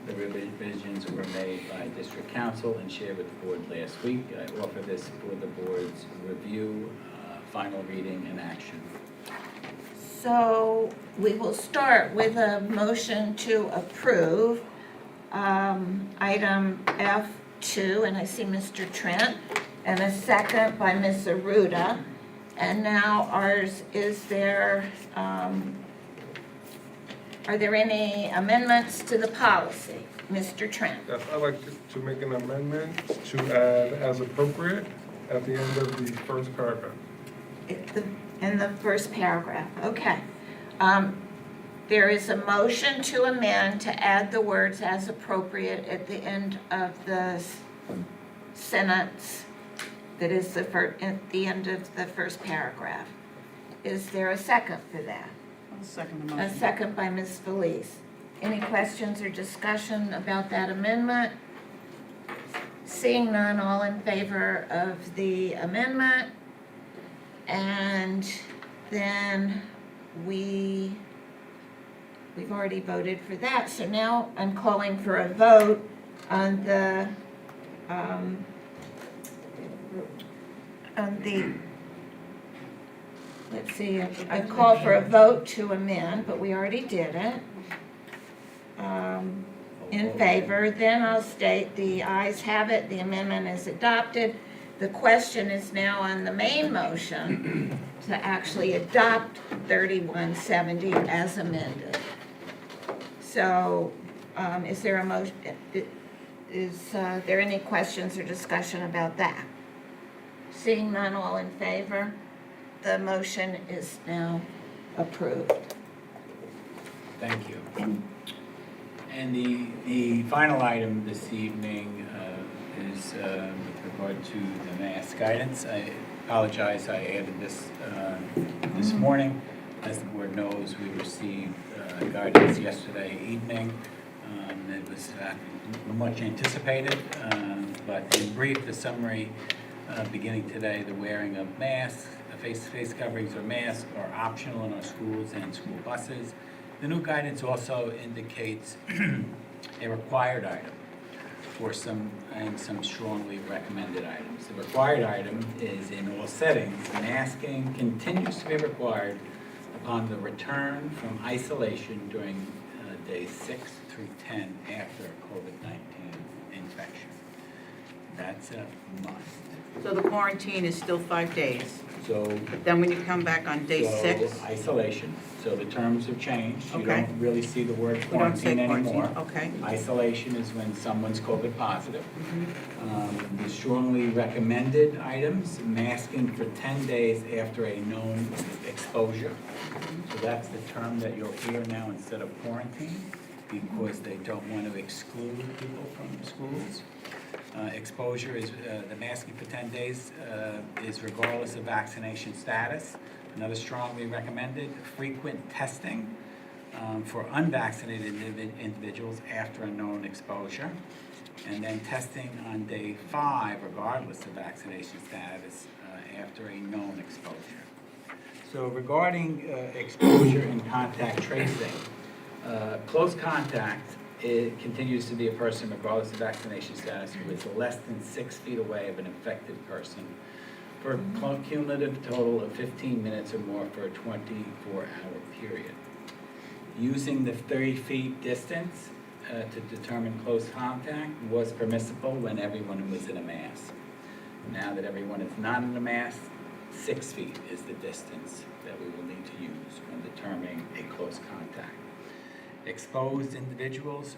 The revisions were made by district council and shared with the board last week. I offer this for the board's review, final reading and action. So we will start with a motion to approve item F2, and I see Mr. Trent, and a second by Ms. Aruda. And now ours, is there, are there any amendments to the policy? Mr. Trent? Yes, I'd like to make an amendment to add as appropriate at the end of the first paragraph. In the first paragraph, okay. There is a motion to amend to add the words as appropriate at the end of the sentence that is at the end of the first paragraph. Is there a second for that? I'll second the A motion. second by Ms. Felice. Any questions or discussion about that amendment? Seeing none, all in favor of the amendment? And then we've already voted for that, so now I'm calling for a vote on the, let's see, I call for a vote to amend, but we already did it. In favor, then I'll state the ayes have it, the amendment is adopted. The question is now on the main motion to actually adopt 3170 as amended. So, is there a motion, is there any questions or discussion about that? Seeing none, all in favor, the motion is now approved. Thank you. And the final item this evening is with regard to the mass guidance. I apologize, I added this this morning. As the board knows, we received guidance yesterday evening. It was much anticipated, but in brief, the summary beginning today, the wearing of masks, face-to-face coverings or masks are optional in our schools and school buses. The new guidance also indicates a required item for some strongly recommended items. The required item is in all settings. Masking continues to be required upon the return from isolation during days 6 through 10 after COVID-19 infection. That's a must. So the quarantine is still 5 days. So, Then when you come back on day 6, isolation, so the terms have changed. You Okay. don't really see the word we don't say quarantine quarantine. anymore. Okay. Isolation is when someone's COVID positive. The strongly recommended items, masking for 10 days after a known exposure. So that's the term that you'll hear now instead of quarantine, because they don't want to exclude people from schools. Exposure is, the masking for 10 days is regardless of vaccination status. Another strongly recommended, frequent testing for unvaccinated individuals after a known exposure. And then testing on day 5, regardless of vaccination status, after a known exposure. So regarding exposure and contact tracing, close contact, it continues to be a person regardless of vaccination status who is less than 6 feet away of an infected person for a cumulative total of 15 minutes or more for a 24-hour period. Using the 30 feet distance to determine close contact was permissible when everyone was in a mask. Now that everyone is not in a mask, 6 feet is the distance that we will need to use when determining a close contact. Exposed individuals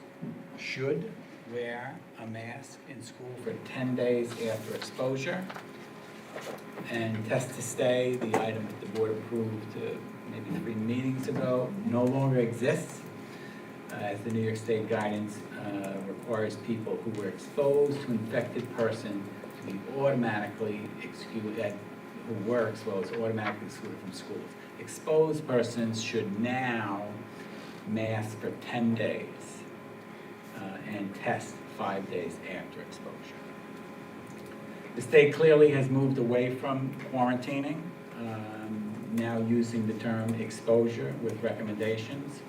should wear a mask in school for 10 days after exposure. And test to stay, the item that the board approved maybe 3 meetings ago, no longer exists, as the New York State guidance requires people who were exposed to an infected person to we automatically exclude, that who works well is automatically excluded from schools. Exposed persons should now mask for 10 days and test 5 days after exposure. The state clearly has moved away from quarantining, now using the term exposure with recommendations.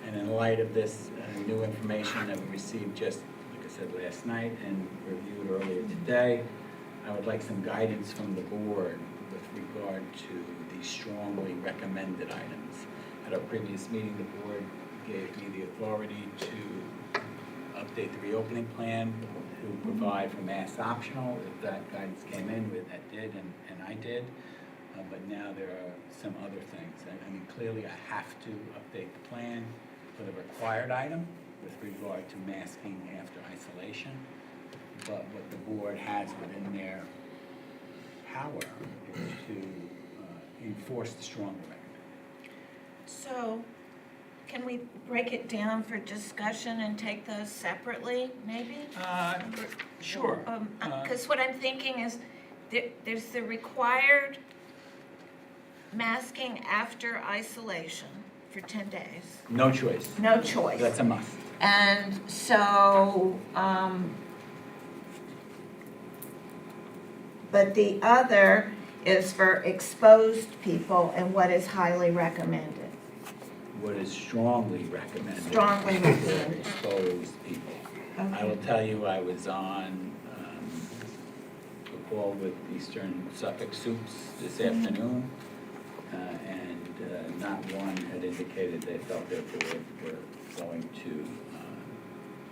And in light of this new information that we received just, like I said, last night and reviewed earlier today, I would like some guidance from the board with regard to the strongly recommended items. At our previous meeting, the board gave me the authority to update the reopening plan, to provide for mass optional, if that guidance came in, that did, and I did. But now there are some other things. I mean, clearly I have to update the plan for the required item with regard to masking after isolation. But what the board has within their power is to enforce the stronger recommendation. So, can we break it down for discussion and take those separately, maybe? Sure. Because what I'm thinking is, there's the required masking after isolation for 10 days. No choice. No choice. That's a must. And so, but the other is for exposed people and what is highly recommended. What is strongly recommended. Strongly recommended. For exposed people. I will tell you, I was on a call with Eastern Suffolk Soups this afternoon, and not one had indicated they felt their board were going to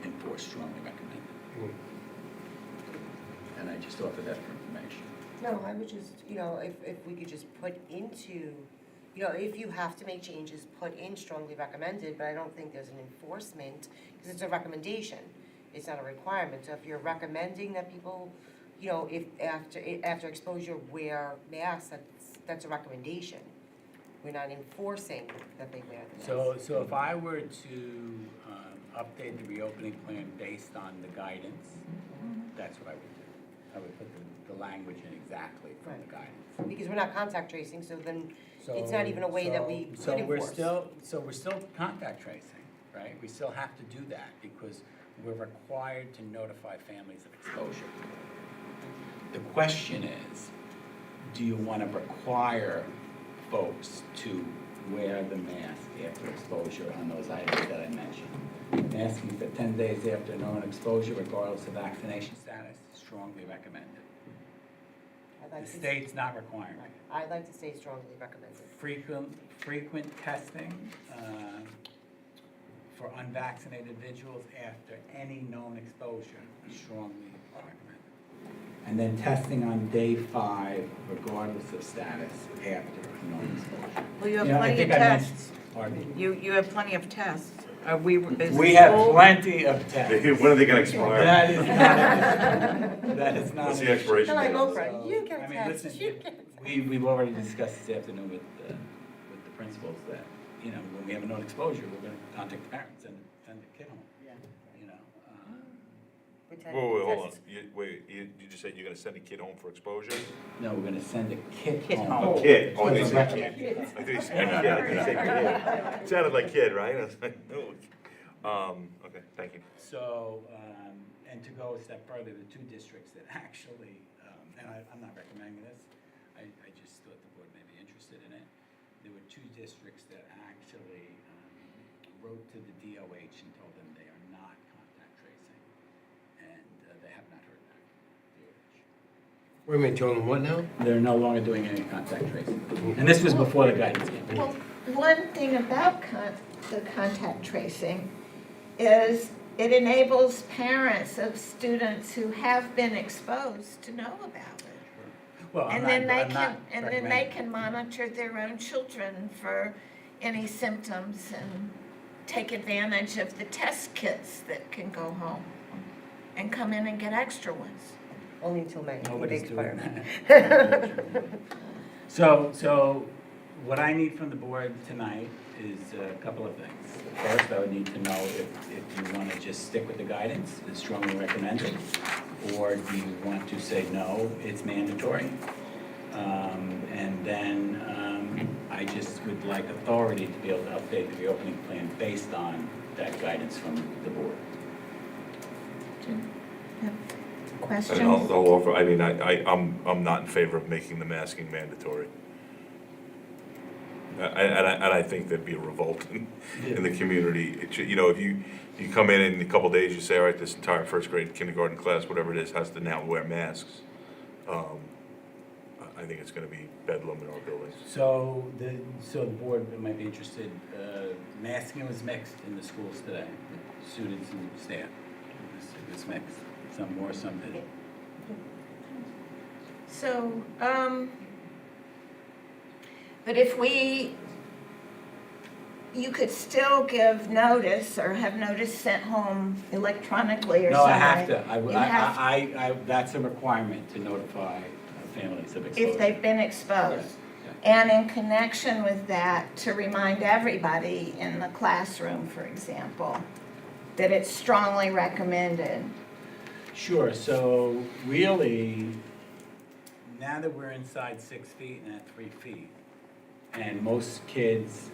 enforce strongly recommended. And I just offer that for information. No, I would just, if we could just put into, if you have to make changes, put in strongly recommended, but I don't think there's an enforcement, because it's a recommendation. It's not a requirement. So if you're recommending that people, if after exposure wear masks, that's a recommendation. We're not enforcing that they wear the mask. So if I were to update the reopening plan based on the guidance, that's what I would do. I would put the language in exactly from the guidance. Because we're not contact tracing, so then it's not even a way that we could enforce. So we're still contact tracing, right? We still have to do that because we're required to notify families of exposure. The question is, do you want to require folks to wear the mask after exposure on those items that I mentioned? Masking for 10 days after known exposure, regardless of vaccination status, strongly recommended. The state's not requiring it. I'd like to say strongly recommended. Frequent testing for unvaccinated individuals after any known exposure, strongly recommended. And then testing on day 5, regardless of status, after a known exposure. Well, you have I plenty of think I mentioned- tests. Pardon? You have plenty of tests. Is We the have school- plenty of tests. When are they gonna expire? That is not, that is not. What's an the issue. expiration Can I date go on for this? it? You get I a mean, test, listen, you get a test. We've already discussed this afternoon with the principals that, when we have a known exposure, we're gonna contact the parents and send the kid home. Whoa, hold on. You just said you're gonna send a kid home for exposure? No, we're gonna send a kid Kid home. home. A kid? Oh, they For said the kid. I thought you said kid. I didn't say kid. It sounded like kid, right? I was like, no. Okay, thank you. So, and to go a step further, the 2 districts that actually, and I'm not recommending this, I just thought the board may be interested in it. There were 2 districts that actually wrote to the DOH and told them they are not contact tracing, and they have not heard back from DOH. Wait a minute, Joan, what now? They're no longer doing any contact tracing. And this was before the guidance came. Well, one thing about the contact tracing is it enables parents of students who have been exposed to know about it. Well, And then they can monitor their own children for any symptoms and take advantage of the test kits that can go home and come in and get extra ones. Only until May. Nobody's They doing expire. that. So what I need from the board tonight is a couple of things. First, I would need to know if you want to just stick with the guidance, it's strongly recommended. or do you want to say, no, it's mandatory? And then I just would like authority to be able to update the reopening plan based on that guidance from the board. Questions? And I'll offer, I mean, I'm not in favor of making the masking mandatory. And I think that'd be a revolt in the community. It should, you know, if you come in a couple days, you say, all right, this entire first grade kindergarten class, whatever it is, has to now wear masks. I think it's gonna be bedlam in our buildings. So the board might be interested, masking was mixed in the schools today, students and staff. It was mixed, some more, some didn't. So, but if you could still give notice or have notice sent home electronically or No, something. I have to, You have to. I, that's a requirement to notify families of exposure. If they've been exposed. And in connection with that, to remind everybody in the classroom, for example, that it's strongly recommended. Sure, so really, now that we're inside 6 feet and at 3 feet, and most kids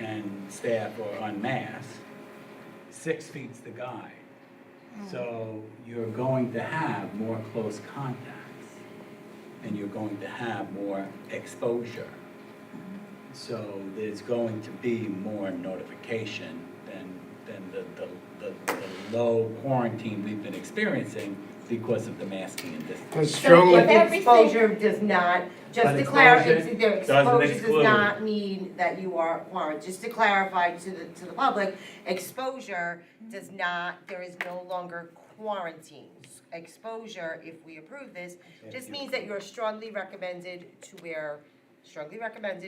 and staff are unmasked, 6 feet's the guide. So you're going to have more close contacts, and you're going to have more exposure. So there's going to be more notification than the low quarantine we've been experiencing because of the masking and distance. So if But everything, exposure does not, just But to clarify, exposure their doesn't exposure does exclude. not mean that you are quarantined. Just to clarify to the public, exposure does not, there is no longer quarantine. Exposure, if we approve this, just means that you're strongly recommended,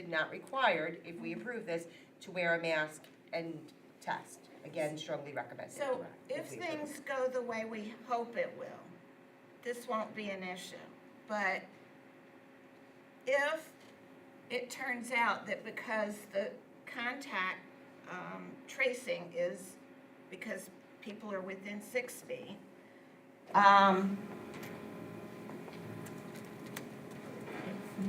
not required, if we approve this, to wear a mask and test. Again, strongly recommended. so if we approve it. things go the way we hope it will, this won't be an issue. But if it turns out that because the contact tracing is because people are within 6 feet,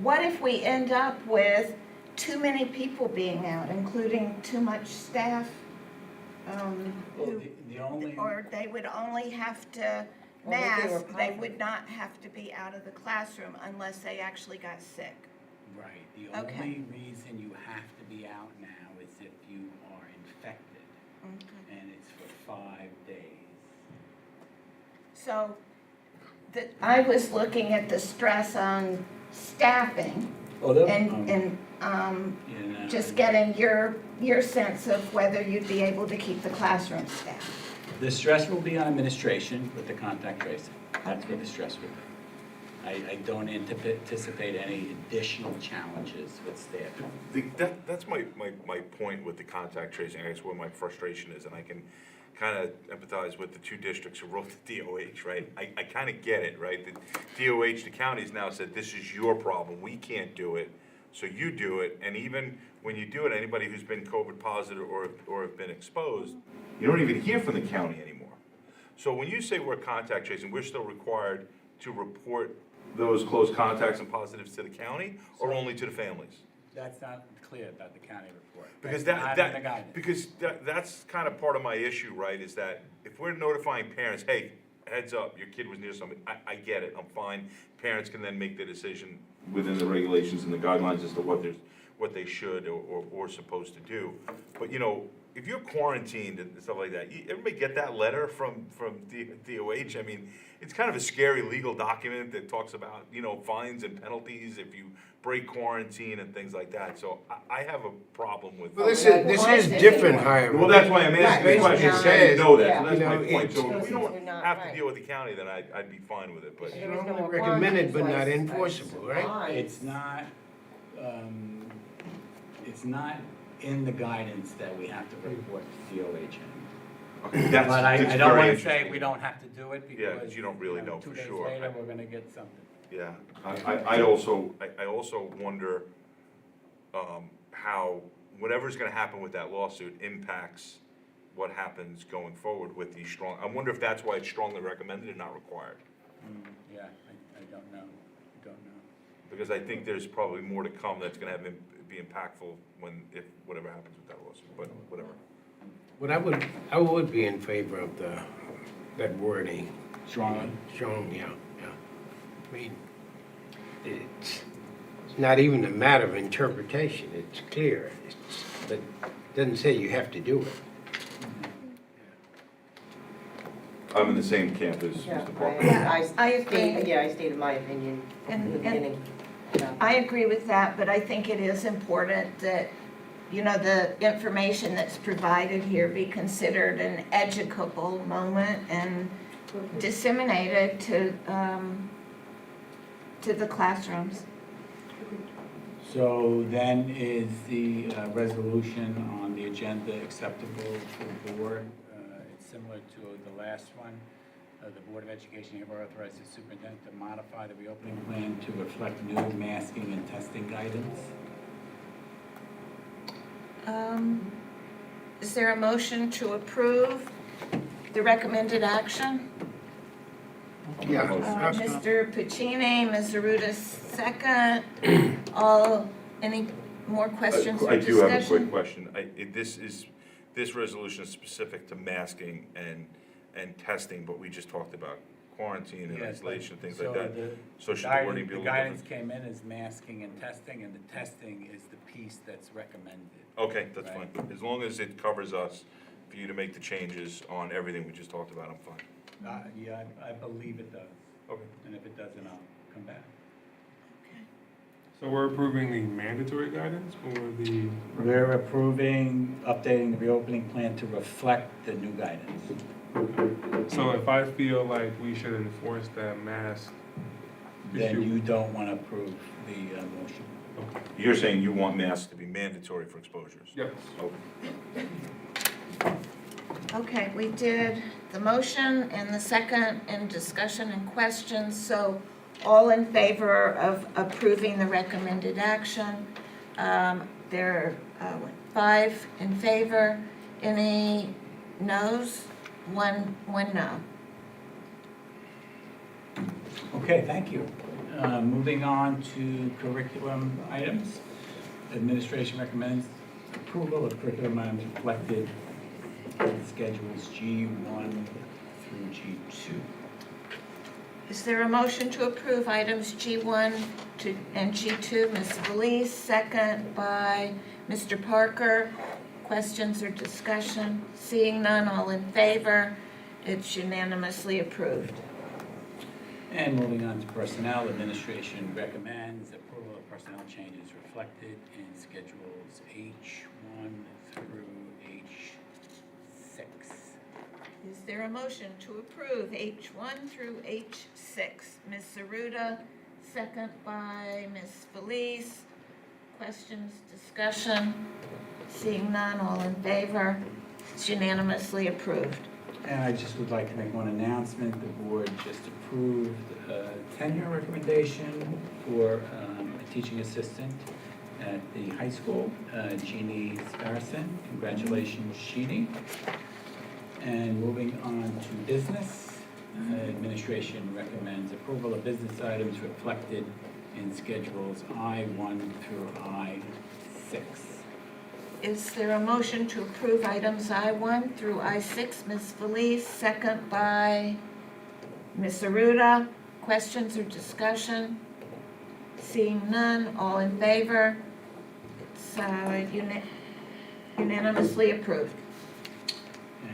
what if we end up with too many people being out, including too much staff? Well, the only, Or they would only have to Only if they were mask, they positive. would not have to be out of the classroom unless they actually got sick. right, the Okay. only reason you have to be out now is if you are infected, and it's for 5 days. So, I was looking at the stress on staffing Oh, that- and yeah, just getting your sense of whether you'd be able to keep the classroom staffed. The stress will be on administration with the contact tracing. That's where the stress will be. I don't anticipate any additional challenges with staff. That's my point with the contact tracing, I guess where my frustration is, and I can kind of empathize with the two districts who wrote the DOH, right? I kind of get it, right? The DOH, the county's now said, this is your problem, we can't do it, so you do it, and even when you do it, anybody who's been COVID positive or have been exposed, you don't even hear from the county anymore. So when you say we're contact tracing, we're still required to report those close contacts and positives to the county, or only to the families? That's not clear about the county report. Because That's not in the guidance. because that's kind of part of my issue, right, is that if we're notifying parents, hey, heads up, your kid was near somebody, I get it, I'm fine. Parents can then make the decision within the regulations and the guidelines as to what they should or supposed to do. But, you know, if you're quarantined and stuff like that, everybody get that letter from DOH? I mean, it's kind of a scary legal document that talks about, you know, fines and penalties if you break quarantine and things like that. So I have a problem with. Well, this is different, Hiram. Well, that's why I'm asking the Right. question, Basically so you says, know that, so yeah. that's my You know, point. So if we it's- don't not have to right. deal with the county, then I'd be fine with it, but. There is no Strongly more recommended, but quarantine, not so enforceable, right? fine. It's not in the guidance that we have to report to DOH anymore. Okay, that's, But it's I don't very want to say interesting. we don't have to do it Yeah, because. 'cause you don't really know for 2 days sure. later, we're gonna get something. Yeah, I also wonder, how whatever's gonna happen with that lawsuit impacts what happens going forward with these strong, I wonder if that's why it's strongly recommended and not required. Yeah, I don't know, Because I think there's probably more to come that's gonna be impactful if whatever happens with that lawsuit, but whatever. But I would be in favor of that wording. Strongly? Strong, yeah. I mean, it's not even a matter of interpretation, it's clear. But it doesn't say you have to do it. I'm in the same camp as Yeah, Mr. Parker. I agree. Yeah, I stated my opinion in the And beginning. Yeah. I agree with that, but I think it is important that, you know, the information that's provided here be considered an educable moment and disseminated to the classrooms. So then is the resolution on the agenda acceptable to the board? It's similar to the last one. The Board of Education hereby authorizes the superintendent to modify the reopening plan to reflect new masking and testing guidance. Is there a motion to approve the recommended action? Yeah. Mr. Puccini, Ms. Aruda, second. Any more questions or I do have a discussion? quick question. This resolution is specific to masking and testing, but we just talked about quarantine and Yes, isolation, things so like that. the So should the guidance- wording be a The little guidance different? came in as masking and testing, and the testing is the piece that's recommended. Okay, that's fine. Right. As long as it covers us, for you to make the changes on everything we just talked about, I'm fine. Yeah, I believe it does, Okay. and if it doesn't, I'll come back. So we're approving the mandatory guidance or the? We're approving, updating the reopening plan to reflect the new guidance. So if I feel like we should enforce that mask Then issue. you don't want to approve the motion. Okay. You're saying you want masks to be mandatory for exposures? Yes. Okay. Okay, we did the motion and the second and discussion and questions, so all in favor of approving the recommended action. There are 5 in favor, any noes? One no. Okay, thank you. Moving on to curriculum items. Administration recommends approval of curriculum items reflected in schedules G1 through G2. Is there a motion to approve items G1 and G2? Ms. Felice, second by Mr. Parker. Questions or discussion? Seeing none, all in favor? It's unanimously approved. And moving on to personnel, administration recommends approval of personnel changes reflected in schedules H1 through H6. Is there a motion to approve H1 through H6? Ms. Aruda, second by Ms. Felice. Questions, discussion? Seeing none, all in favor? It's unanimously approved. And I just would like to make one announcement. The board just approved a tenure recommendation for a teaching assistant at the high school, Jeannie Sparson. Congratulations, Jeannie. And moving on to business, administration recommends approval of business items reflected in schedules I1 through I6. Is there a motion to approve items I1 through I6? Ms. Felice, second by Ms. Aruda. Questions or discussion? Seeing none, all in favor? It's unanimously approved.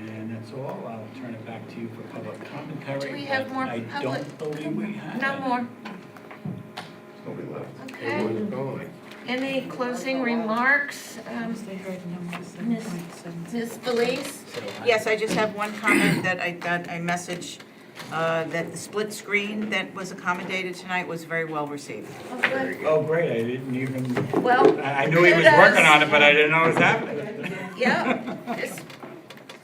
And that's all. I'll turn it back to you for public commentary. Do we have more I public- don't believe we have. No more. Nobody left. Okay. Everyone's going. Any closing remarks? Ms. Felice? Yes, I just have one comment that I got a message that the split screen that was accommodated tonight was very well received. Oh, good. Oh, great. I didn't even, Well, I knew he was kudos. working on it, but I didn't know it was happening. Yeah, it's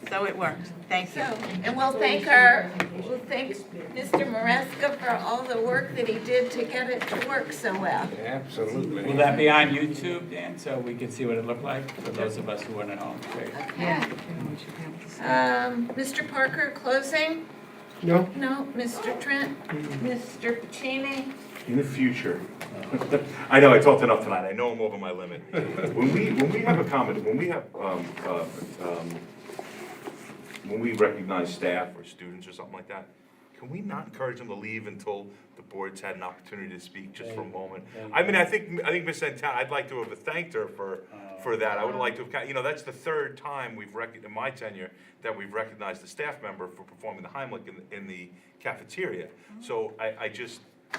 So it worked. Thank you. so, and we'll thank Mr. Maresca for all the work that he did to get it to work so well. Absolutely. Will that be on YouTube, Dan, so we can see what it looked like for those of us who weren't at home? Great. Okay. Mr. Parker, closing? No? No, Mr. Trent, Mr. Pacini? In the future, I know I talked enough tonight, I know I'm over my limit. When we have a comment, when we have, when we recognize staff or students or something like that, can we not encourage them to leave until the board's had an opportunity to speak just for a moment? I mean, I think Ms. Santana, I'd like to have thanked her for that. I would like to have, that's the third time in my tenure, that we've recognized a staff member for performing the Heimlich in the cafeteria. So I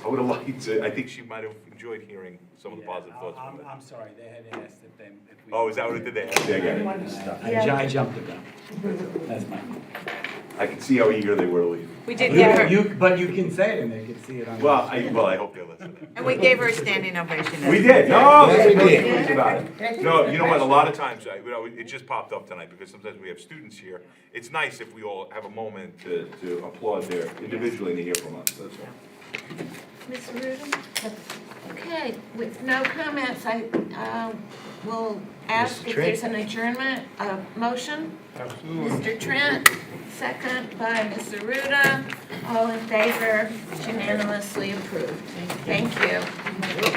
would have liked to, I think she might have enjoyed hearing some of the positive thoughts from that. I'm sorry, they had asked if we. Oh, is that what it did they ask? I get it. I jumped the gun. That's my. I can see how eager they were to leave. We did give her, But you can say it and they can see it on. Well, I hope they listen. and we gave her a standing ovation. We did, no, Yes, we really did. pleased about it. No, you know what, a lot of times, it just popped up tonight, because sometimes we have students here. It's nice if we all have a moment to applaud their individually and to hear from us, that's all. Ms. Rudin? Okay, with no comments, I will ask if there's an adjournment, motion. Absolutely. Mr. Trent, second by Ms. Aruda. All in favor, unanimously approved. Thank you.